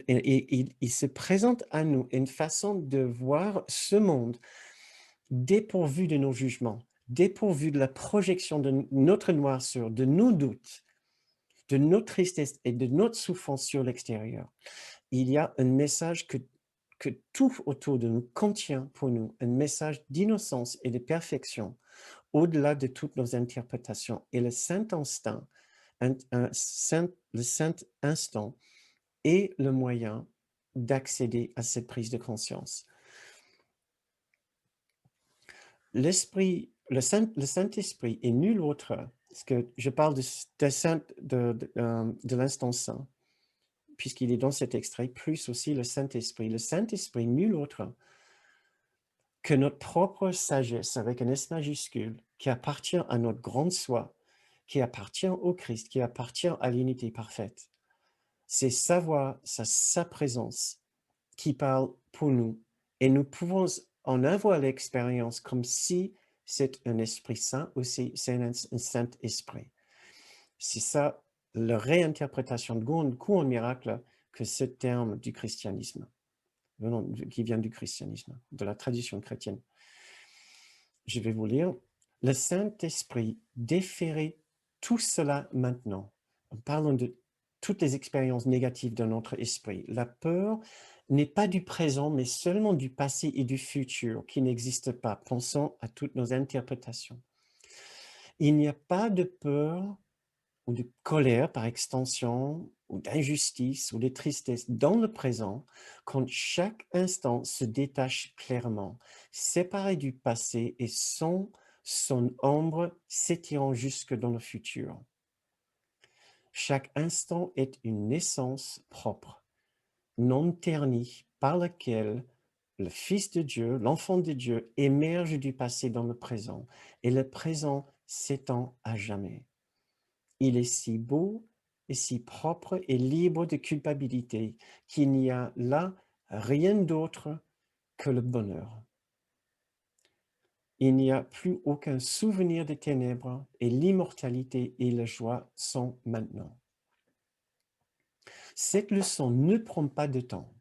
Et il se présente à nous une façon de voir ce monde dépourvu de nos jugements, dépourvu de la projection de notre noirceur, de nos doutes, de notre tristesse et de notre souffrance sur l'extérieur. Il y a un message que tout autour de nous contient pour nous, un message d'innocence et de perfection, au-delà de toutes nos interprétations. Et le saint instinct, le saint instant est le moyen d'accéder à cette prise de conscience. Le Saint-Esprit est nul autre, parce que je parle de l'instant saint, puisqu'il est dans cet extrait, plus aussi le Saint-Esprit. Le Saint-Esprit, nul autre que notre propre sagesse, avec un S majuscule, qui appartient à notre grande soi, qui appartient au Christ, qui appartient à l'unité parfaite. C'est sa voix, sa présence qui parle pour nous. Et nous pouvons en avoir l'expérience comme si c'est un Esprit Saint ou si c'est un Saint-Esprit. C'est ça la réinterprétation de coup en miracle que ce terme du christianisme, qui vient du christianisme, de la tradition chrétienne. Je vais vous lire. Le Saint-Esprit déférait tout cela maintenant. En parlant de toutes les expériences négatives de notre esprit. La peur n'est pas du présent, mais seulement du passé et du futur qui n'existent pas. Pensons à toutes nos interprétations. Il n'y a pas de peur ou de colère par extension, ou d'injustice, ou de tristesse dans le présent, quand chaque instant se détache clairement, séparé du passé et son ombre s'étirant jusque dans le futur. Chaque instant est une naissance propre, non ternie, par laquelle le Fils de Dieu, l'enfant de Dieu, émerge du passé dans le présent, et le présent s'étend à jamais. Il est si beau et si propre et libre de culpabilité qu'il n'y a là rien d'autre que le bonheur. Il n'y a plus aucun souvenir des ténèbres et l'immortalité et la joie sont maintenant. Cette leçon ne prend pas de temps,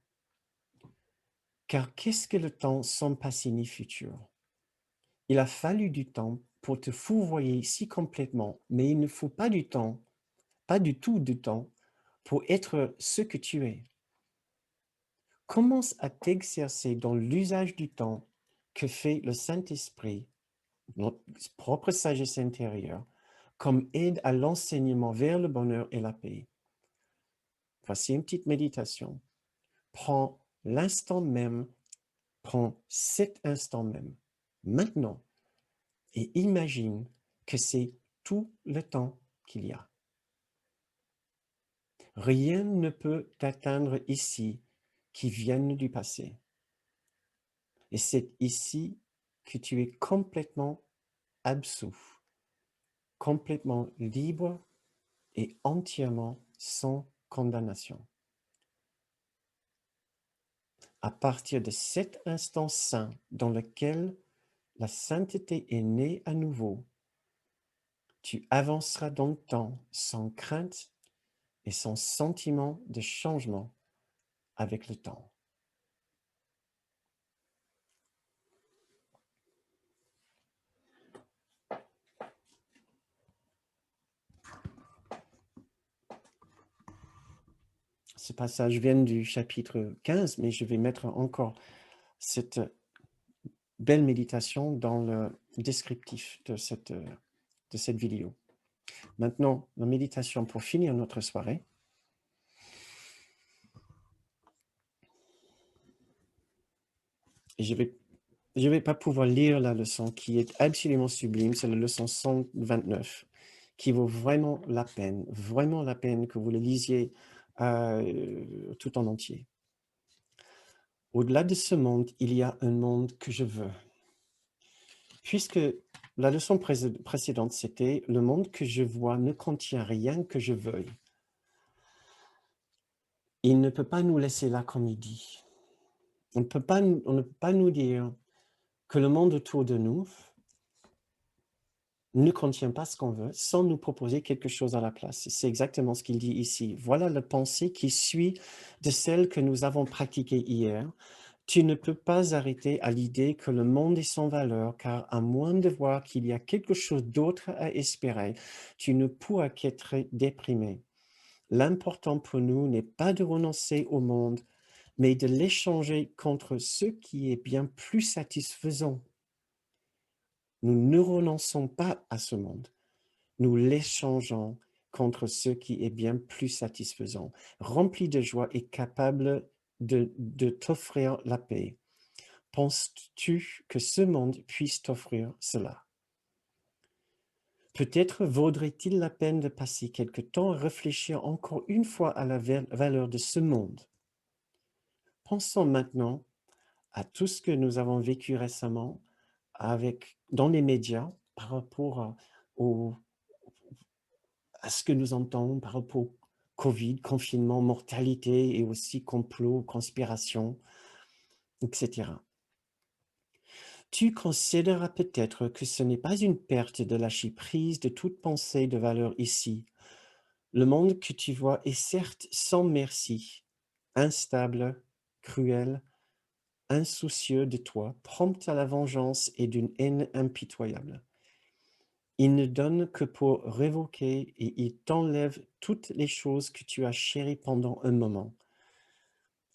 car qu'est-ce que le temps sans passé ni futur? Il a fallu du temps pour te fourvoyer si complètement, mais il ne faut pas du temps, pas du tout du temps, pour être ce que tu es. Commence à t'exercer dans l'usage du temps que fait le Saint-Esprit, notre propre sagesse intérieure, comme aide à l'enseignement vers le bonheur et la paix. Voici une petite méditation. Prends l'instant même, prends cet instant même, maintenant, et imagine que c'est tout le temps qu'il y a. Rien ne peut t'atteindre ici qui vienne du passé. Et c'est ici que tu es complètement absous, complètement libre et entièrement sans condamnation. À partir de cet instant saint dans lequel la sainteté est née à nouveau, tu avanceras dans le temps sans crainte et sans sentiment de changement avec le temps. Ce passage vient du chapitre 15, mais je vais mettre encore cette belle méditation dans le descriptif de cette vidéo. Maintenant, la méditation pour finir notre soirée. Et je vais pas pouvoir lire la leçon qui est absolument sublime, c'est la leçon 129, qui vaut vraiment la peine que vous le lisiez tout en entier. Au-delà de ce monde, il y a un monde que je veux. Puisque la leçon précédente, c'était « Le monde que je vois ne contient rien que je veuille ». Il ne peut pas nous laisser là comme il dit. On ne peut pas nous dire que le monde autour de nous ne contient pas ce qu'on veut sans nous proposer quelque chose à la place. C'est exactement ce qu'il dit ici. Voilà la pensée qui suit de celle que nous avons pratiquée hier. Tu ne peux pas arrêter à l'idée que le monde est sans valeur, car à moins de voir qu'il y a quelque chose d'autre à espérer, tu ne pourras qu'être déprimé. L'important pour nous n'est pas de renoncer au monde, mais de l'échanger contre ce qui est bien plus satisfaisant. Nous ne renonçons pas à ce monde, nous l'échangeons contre ce qui est bien plus satisfaisant, rempli de joie et capable de t'offrir la paix. Penses-tu que ce monde puisse t'offrir cela? Peut-être vaudrait-il la peine de passer quelque temps à réfléchir encore une fois à la valeur de ce monde. Pensons maintenant à tout ce que nous avons vécu récemment dans les médias par rapport à ce que nous entendons par rapport au Covid, confinement, mortalité et aussi complot, conspiration, etc. Tu considéreras peut-être que ce n'est pas une perte de lâcher prise de toute pensée de valeur ici. Le monde que tu vois est certes sans merci, instable, cruel, insoucieux de toi, prompt à la vengeance et d'une haine impitoyable. Il ne donne que pour révoquer et il t'enlève toutes les choses que tu as chéries pendant un moment.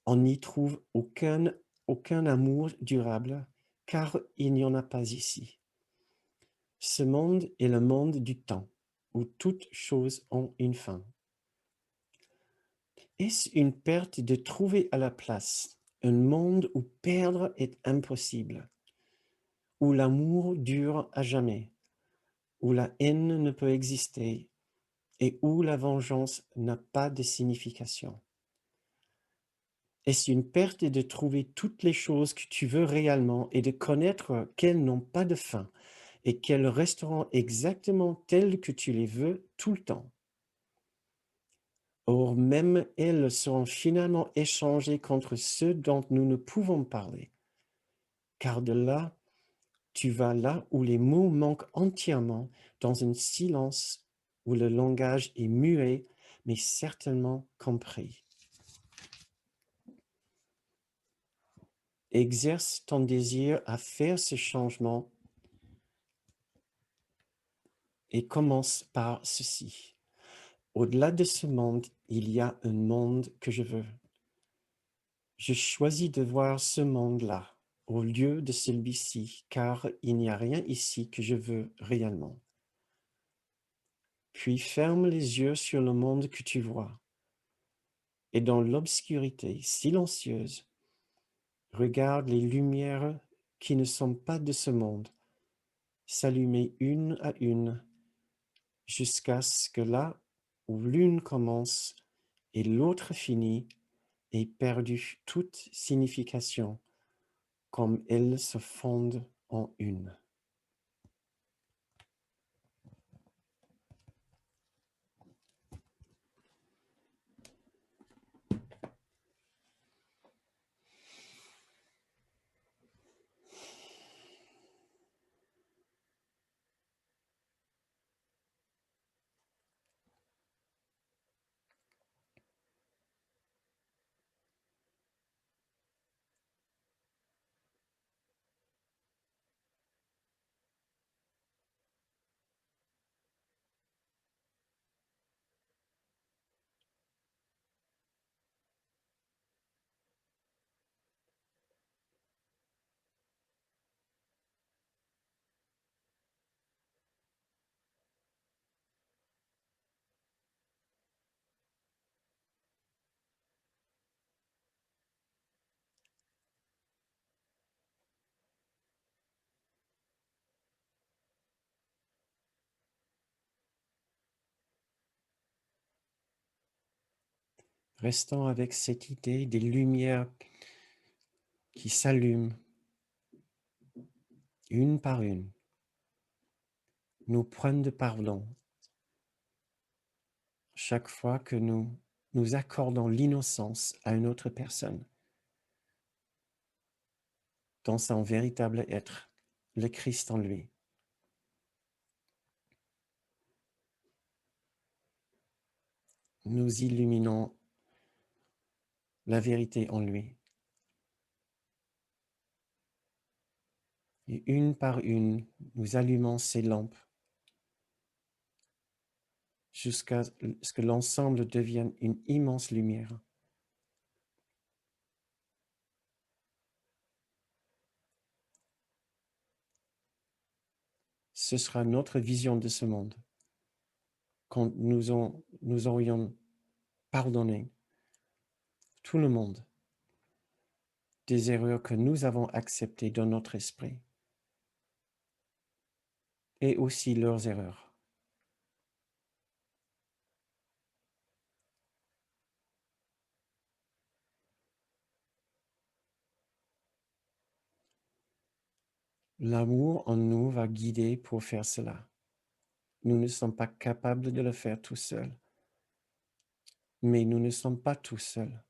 On n'y trouve aucun amour durable, car il n'y en a pas ici. Ce monde est le monde du temps, où toutes choses ont une fin. Est-ce une perte de trouver à la place un monde où perdre est impossible, où l'amour dure à jamais, où la haine ne peut exister et où la vengeance n'a pas de signification? Est-ce une perte de trouver toutes les choses que tu veux réellement et de connaître qu'elles n'ont pas de fin et qu'elles resteront exactement telles que tu les veux tout le temps? Or, même elles seront finalement échangées contre ceux dont nous ne pouvons parler. Car de là, tu vas là où les mots manquent entièrement, dans un silence où le langage est muet, mais certainement compris. Exerce ton désir à faire ce changement et commence par ceci. Au-delà de ce monde, il y a un monde que je veux. Je choisis de voir ce monde-là au lieu de celui-ci, car il n'y a rien ici que je veux réellement. Puis ferme les yeux sur le monde que tu vois, et dans l'obscurité silencieuse, regarde les lumières qui ne sont pas de ce monde s'allumer une à une, jusqu'à ce que là où l'une commence et l'autre finit, ait perdu toute signification, comme elles se fondent en une. Restons avec cette idée des lumières qui s'allument une par une, nous prennent de pardon chaque fois que nous accordons l'innocence à une autre personne dans son véritable être, le Christ en lui. Nous illuminons la vérité en lui. Et une par une, nous allumons ces lampes jusqu'à ce que l'ensemble devienne une immense lumière. Ce sera notre vision de ce monde. Quand nous aurions pardonné tout le monde des erreurs que nous avons acceptées dans notre esprit et aussi leurs erreurs. L'amour en nous va guider pour faire cela. Nous ne sommes pas capables de le faire tout seuls, mais nous ne sommes pas tout seuls.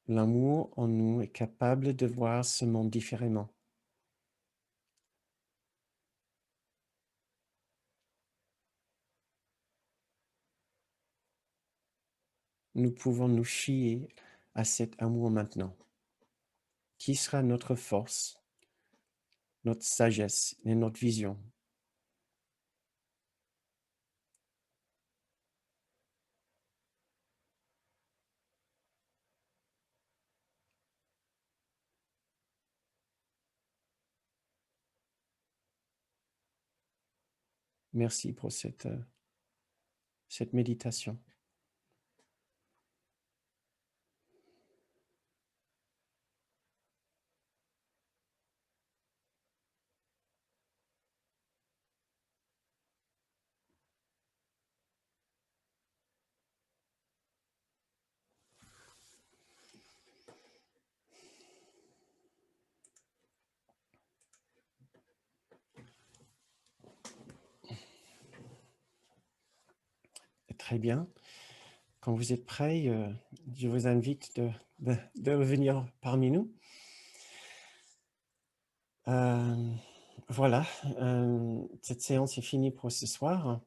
L'amour en nous est capable de voir ce monde différemment. Nous pouvons nous fier à cet amour maintenant, qui sera notre force, notre sagesse et notre vision. Merci pour cette méditation. Très bien. Quand vous êtes prêts, je vous invite de revenir parmi nous. Voilà, cette séance est finie pour ce soir.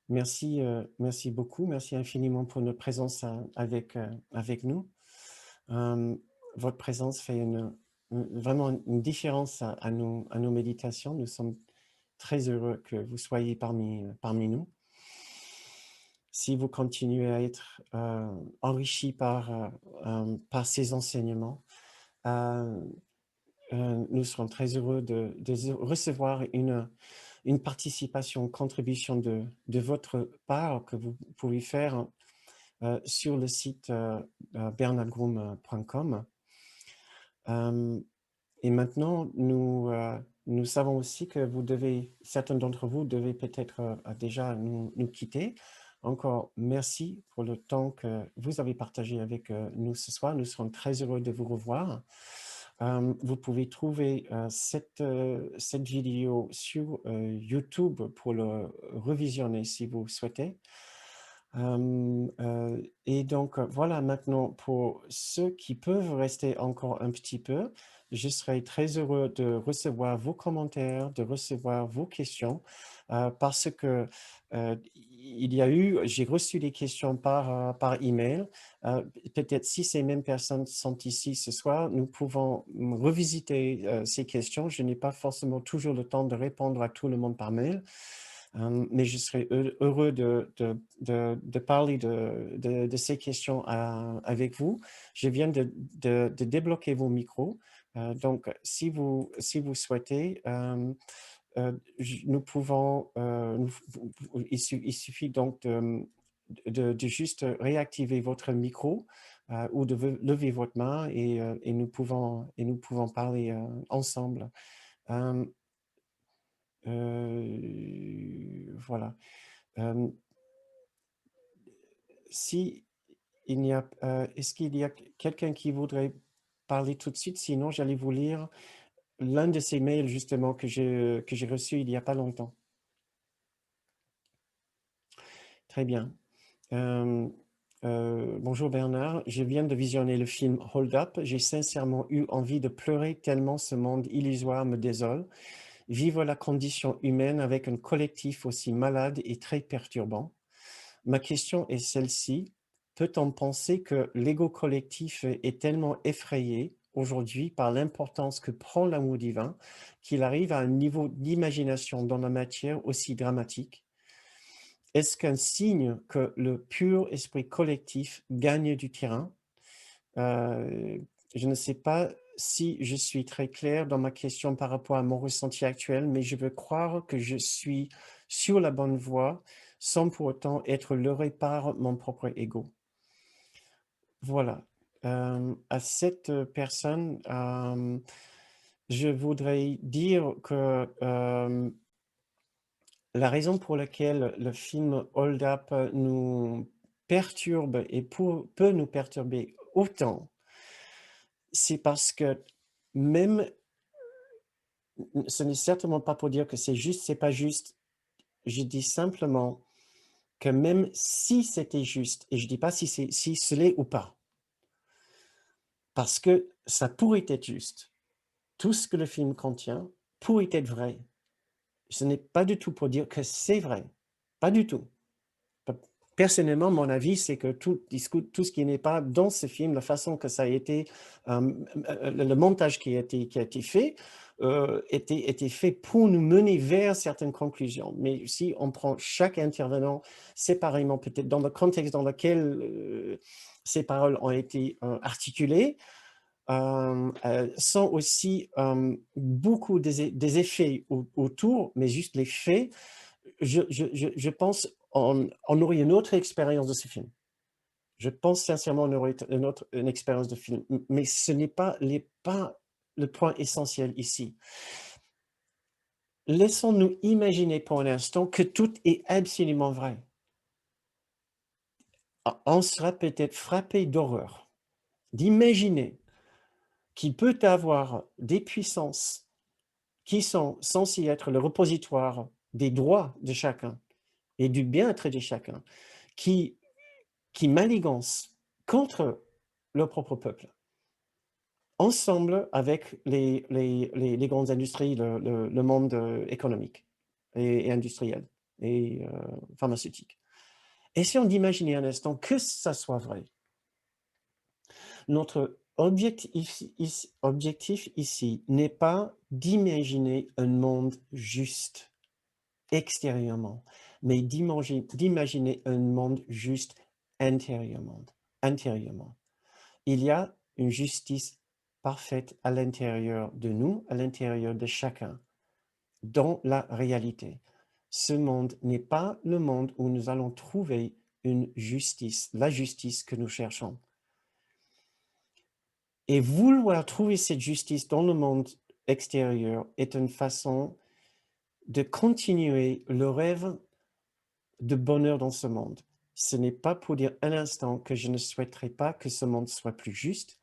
Merci, merci beaucoup, merci infiniment pour notre présence avec nous. Votre présence fait vraiment une différence à nos méditations. Nous sommes très heureux que vous soyez parmi nous. Si vous continuez à être enrichi par ces enseignements, nous serons très heureux de recevoir une participation, contribution de votre part que vous pouvez faire sur le site bernardgroom.com. Et maintenant, nous savons aussi que certains d'entre vous devez peut-être déjà nous quitter. Encore merci pour le temps que vous avez partagé avec nous ce soir. Nous serons très heureux de vous revoir. Vous pouvez trouver cette vidéo sur YouTube pour le revisionner si vous souhaitez. Et donc, voilà, maintenant, pour ceux qui peuvent rester encore un petit peu, je serai très heureux de recevoir vos commentaires, de recevoir vos questions, parce que j'ai reçu des questions par email. Peut-être si ces mêmes personnes sont ici ce soir, nous pouvons revisiter ces questions. Je n'ai pas forcément toujours le temps de répondre à tout le monde par mail. Mais je serais heureux de parler de ces questions avec vous. Je viens de débloquer vos micros. Donc, si vous souhaitez, nous pouvons, il suffit donc de juste réactiver votre micro ou de lever votre main et nous pouvons parler ensemble. Voilà. Si il n'y a, est-ce qu'il y a quelqu'un qui voudrait parler tout de suite? Sinon, j'allais vous lire l'un de ces mails justement que j'ai reçu il n'y a pas longtemps. Très bien. Bonjour Bernard, je viens de visionner le film Hold Up. J'ai sincèrement eu envie de pleurer tellement ce monde illusoire me désole. Vivre la condition humaine avec un collectif aussi malade et très perturbant. Ma question est celle-ci. Peut-on penser que l'ego collectif est tellement effrayé aujourd'hui par l'importance que prend l'amour divin qu'il arrive à un niveau d'imagination dans la matière aussi dramatique? Est-ce qu'un signe que le pur esprit collectif gagne du terrain? Je ne sais pas si je suis très clair dans ma question par rapport à mon ressenti actuel, mais je veux croire que je suis sur la bonne voie sans pour autant être leurré par mon propre ego. Voilà. À cette personne, je voudrais dire que la raison pour laquelle le film Hold Up nous perturbe et peut nous perturber autant, c'est parce que même, ce n'est certainement pas pour dire que c'est juste, c'est pas juste. Je dis simplement que même si c'était juste, et je dis pas si ce l'est ou pas, parce que ça pourrait être juste. Tout ce que le film contient pourrait être vrai. Ce n'est pas du tout pour dire que c'est vrai. Pas du tout. Personnellement, mon avis, c'est que tout ce qui n'est pas dans ce film, la façon que ça a été, le montage qui a été fait, était fait pour nous mener vers certaines conclusions. Mais si on prend chaque intervenant séparément, peut-être dans le contexte dans lequel ces paroles ont été articulées, sans aussi beaucoup des effets autour, mais juste les faits, je pense on aurait une autre expérience de ce film. Je pense sincèrement on aurait une expérience de film, mais ce n'est pas le point essentiel ici. Laissons-nous imaginer pour un instant que tout est absolument vrai. On sera peut-être frappé d'horreur d'imaginer qu'il peut avoir des puissances qui sont censées être le repositoire des droits de chacun et du bien-être de chacun, qui manigancent contre leur propre peuple, ensemble avec les grandes industries, le monde économique et industriel et pharmaceutique. Essayons d'imaginer un instant que ça soit vrai. Notre objectif ici n'est pas d'imaginer un monde juste extérieurement, mais d'imaginer un monde juste intérieurement. Il y a une justice parfaite à l'intérieur de nous, à l'intérieur de chacun, dans la réalité. Ce monde n'est pas le monde où nous allons trouver une justice, la justice que nous cherchons. Et vouloir trouver cette justice dans le monde extérieur est une façon de continuer le rêve de bonheur dans ce monde. Ce n'est pas pour dire un instant que je ne souhaiterais pas que ce monde soit plus juste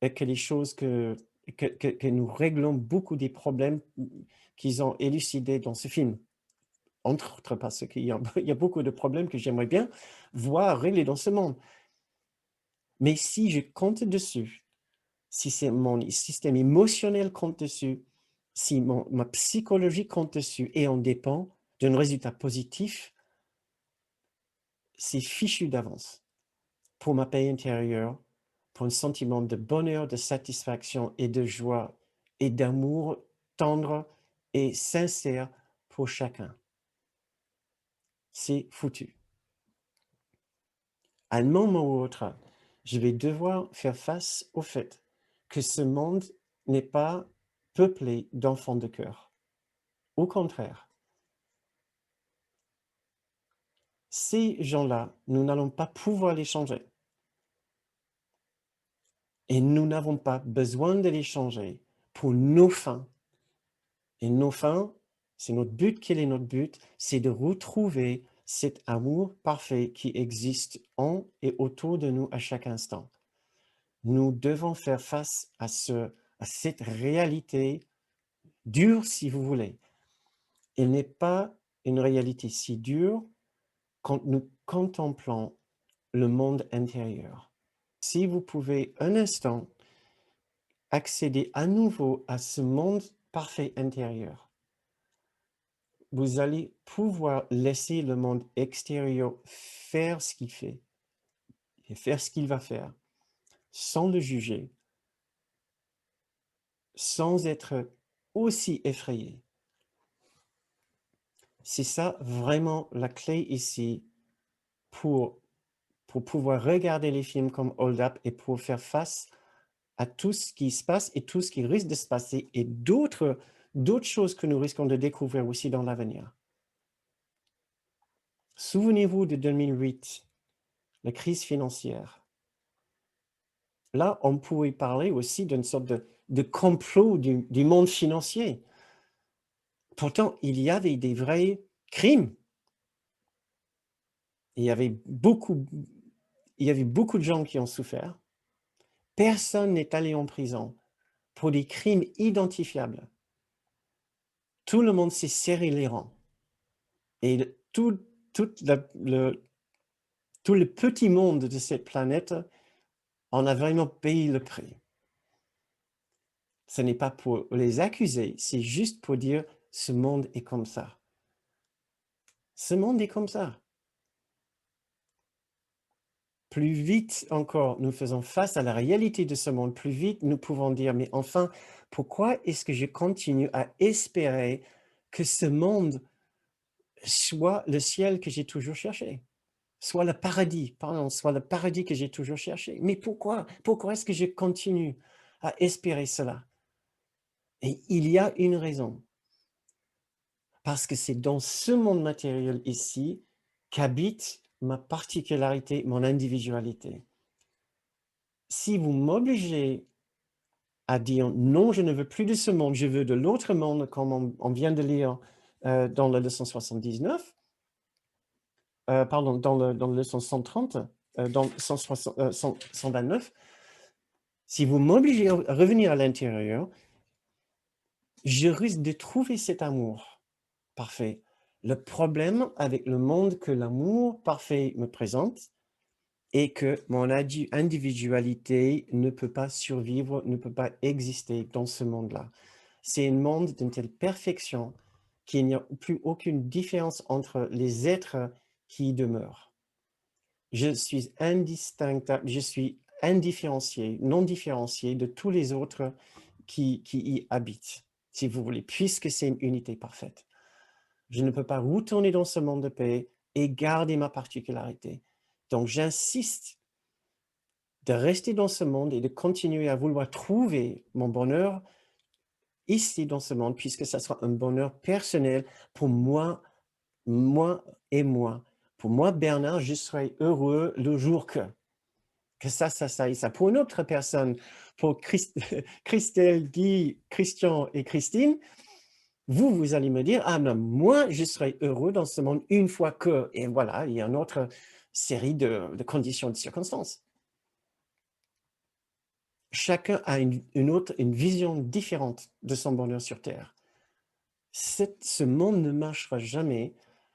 et que les choses que nous réglons beaucoup des problèmes qu'ils ont élucidés dans ce film. Entre autres, parce qu'il y a beaucoup de problèmes que j'aimerais bien voir réglés dans ce monde. Mais si je compte dessus, si c'est mon système émotionnel compte dessus, si ma psychologie compte dessus et on dépend d'un résultat positif, c'est fichu d'avance pour ma paix intérieure, pour un sentiment de bonheur, de satisfaction et de joie et d'amour tendre et sincère pour chacun. C'est foutu. À un moment ou autre, je vais devoir faire face au fait que ce monde n'est pas peuplé d'enfants de cœur. Au contraire, ces gens-là, nous n'allons pas pouvoir les changer. Et nous n'avons pas besoin de les changer pour nos fins. Et nos fins, c'est notre but. Quel est notre but? C'est de retrouver cet amour parfait qui existe en et autour de nous à chaque instant. Nous devons faire face à cette réalité dure, si vous voulez. Elle n'est pas une réalité si dure quand nous contemplons le monde intérieur. Si vous pouvez un instant accéder à nouveau à ce monde parfait intérieur, vous allez pouvoir laisser le monde extérieur faire ce qu'il fait et faire ce qu'il va faire, sans le juger, sans être aussi effrayé. C'est ça vraiment la clé ici pour pouvoir regarder les films comme Hold Up et pour faire face à tout ce qui se passe et tout ce qui risque de se passer et d'autres choses que nous risquons de découvrir aussi dans l'avenir. Souvenez-vous de 2008, la crise financière. Là, on pourrait parler aussi d'une sorte de complot du monde financier. Pourtant, il y avait des vrais crimes. Il y avait beaucoup de gens qui ont souffert. Personne n'est allé en prison pour des crimes identifiables. Tout le monde s'est serré les rangs. Et tout le petit monde de cette planète en a vraiment payé le prix. Ce n'est pas pour les accuser, c'est juste pour dire ce monde est comme ça. Ce monde est comme ça. Plus vite encore nous faisons face à la réalité de ce monde, plus vite nous pouvons dire, mais enfin, pourquoi est-ce que je continue à espérer que ce monde soit le ciel que j'ai toujours cherché, soit le paradis, pardon, soit le paradis que j'ai toujours cherché. Mais pourquoi? Pourquoi est-ce que je continue à espérer cela? Et il y a une raison. Parce que c'est dans ce monde matériel ici qu'habite ma particularité, mon individualité. Si vous m'obligez à dire non, je ne veux plus de ce monde, je veux de l'autre monde, comme on vient de lire dans la leçon 79, pardon, dans la leçon 130, dans 129, si vous m'obligez à revenir à l'intérieur, je risque de trouver cet amour parfait. Le problème avec le monde que l'amour parfait me présente est que mon individualité ne peut pas survivre, ne peut pas exister dans ce monde-là. C'est un monde d'une telle perfection qu'il n'y a plus aucune différence entre les êtres qui y demeurent. Je suis indistinctable, je suis indifférencié, non différencié de tous les autres qui y habitent, si vous voulez, puisque c'est une unité parfaite. Je ne peux pas retourner dans ce monde de paix et garder ma particularité. Donc, j'insiste de rester dans ce monde et de continuer à vouloir trouver mon bonheur ici dans ce monde, puisque ça soit un bonheur personnel pour moi et moi. Pour moi, Bernard, je serai heureux le jour que ça et ça. Pour une autre personne, pour Christelle, Guy, Christian et Christine, vous allez me dire, ah non, moi, je serai heureux dans ce monde une fois que, et voilà, il y a une autre série de conditions, de circonstances. Chacun a une vision différente de son bonheur sur Terre. Ce monde ne marchera jamais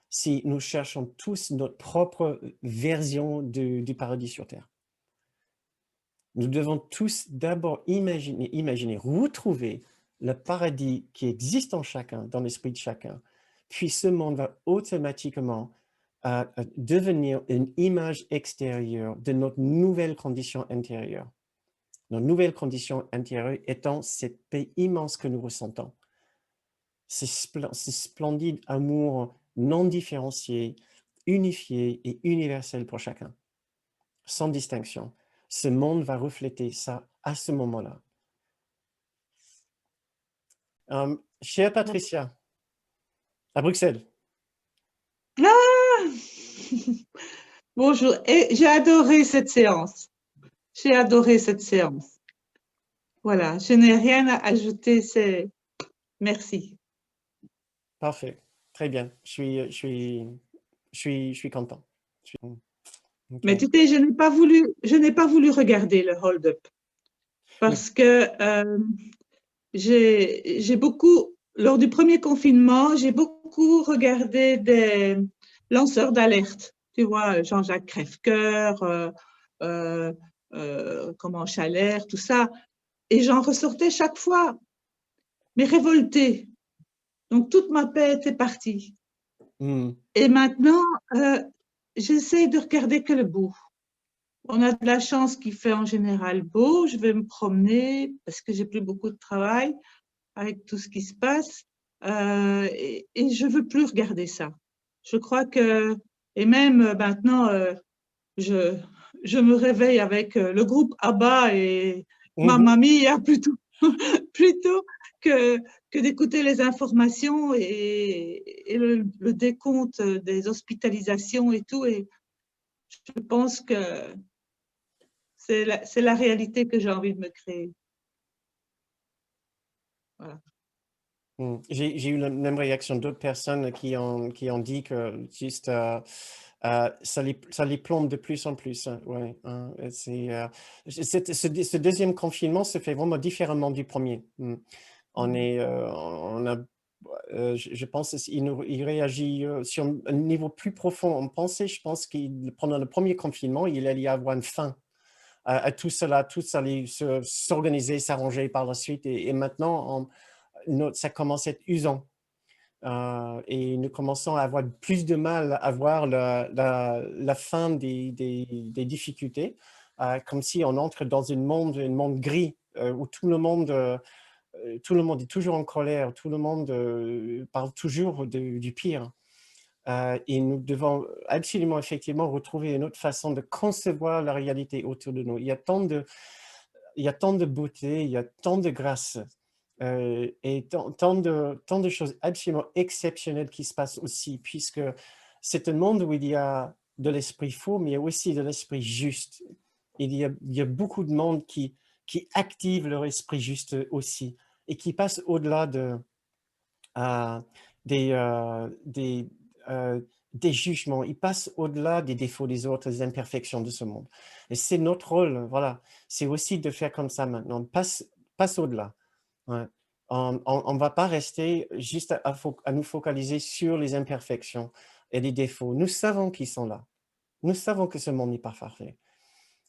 si nous cherchons tous notre propre version du paradis sur Terre. Nous devons tous d'abord imaginer, retrouver le paradis qui existe en chacun, dans l'esprit de chacun. Puis ce monde va automatiquement devenir une image extérieure de notre nouvelle condition intérieure. Notre nouvelle condition intérieure étant cette paix immense que nous ressentons. Ce splendide amour non différencié, unifié et universel pour chacun, sans distinction. Ce monde va refléter ça à ce moment-là. Chère Patricia, à Bruxelles. Ah Bonjour, et j'ai adoré cette séance. J'ai adoré cette séance. Voilà, je n'ai rien à ajouter, c'est merci. Parfait. Très bien. Je suis content. OK. Mais tu sais, je n'ai pas voulu regarder le hold-up Oui. parce que j'ai beaucoup, lors du premier confinement, j'ai beaucoup regardé des lanceurs d'alerte. Tu vois, Jean-Jacques Crèvecoeur, comment Chalère, tout ça. Et j'en ressortais chaque fois, mais révoltée. Donc, toute ma paix était partie. Et maintenant, j'essaie de regarder que le beau. On a de la chance qu'il fait en général beau. Je vais me promener parce que j'ai plus beaucoup de travail avec tout ce qui se passe. Et je veux plus regarder ça. Je crois que, et même maintenant, je, je me réveille avec le groupe ABBA et Mamma Mia plutôt, plutôt que, que d'écouter les informations et le décompte des hospitalisations et tout. Et je pense que c'est la réalité que j'ai envie de me créer. Voilà. J'ai eu la même réaction d'autres personnes qui ont dit que juste ça les plombe de plus en plus. Ouais, hein, ce deuxième confinement se fait vraiment différemment du premier. Je pense qu'il réagit sur un niveau plus profond. On pensait, je pense, pendant le premier confinement, il allait y avoir une fin à tout cela, tout ça allait s'organiser, s'arranger par la suite. Et maintenant, ça commence à être usant. Et nous commençons à avoir plus de mal à voir la fin des difficultés, comme si on entre dans un monde gris où tout le monde est toujours en colère, tout le monde parle toujours du pire. Et nous devons absolument, effectivement, retrouver une autre façon de concevoir la réalité autour de nous. Il y a tant de beauté, il y a tant de grâce et tant de choses absolument exceptionnelles qui se passent aussi, puisque c'est un monde où il y a de l'esprit faux, mais il y a aussi de l'esprit juste. Il y a beaucoup de monde qui activent leur esprit juste aussi et qui passent au-delà des, des jugements. Ils passent au-delà des défauts des autres, des imperfections de ce monde. Et c'est notre rôle, voilà. C'est aussi de faire comme ça maintenant. Passe au-delà. Ouais. On ne va pas rester juste à nous focaliser sur les imperfections et les défauts. Nous savons qu'ils sont là. Nous savons que ce monde n'est pas parfait.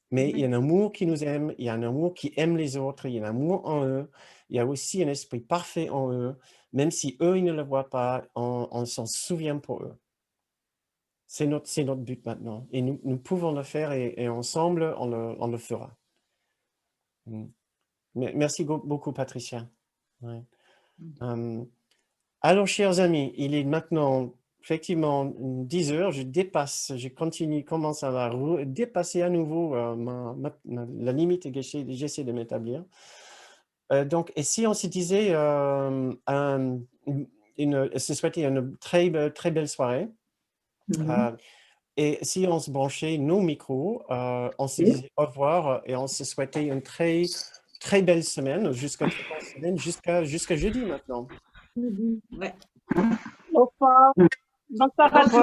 Mais il y a un amour qui nous aime, il y a un amour qui aime les autres, il y a un amour en eux, il y a aussi un esprit parfait en eux, même si eux, ils ne le voient pas, on s'en souvient pour eux. C'est notre but maintenant. Et nous pouvons le faire et ensemble, on le fera. Merci beaucoup, Patricia. Ouais. Alors, chers amis, il est maintenant effectivement 10 heures, je commence à dépasser à nouveau la limite que j'essaie de m'établir. Donc, et si on se disait se souhaiter une très belle soirée, et si on se branchait nos micros, on se disait au revoir et on se souhaitait une très belle semaine, jusqu'à jeudi maintenant. Ouais. Au revoir. Bonne soirée à tous.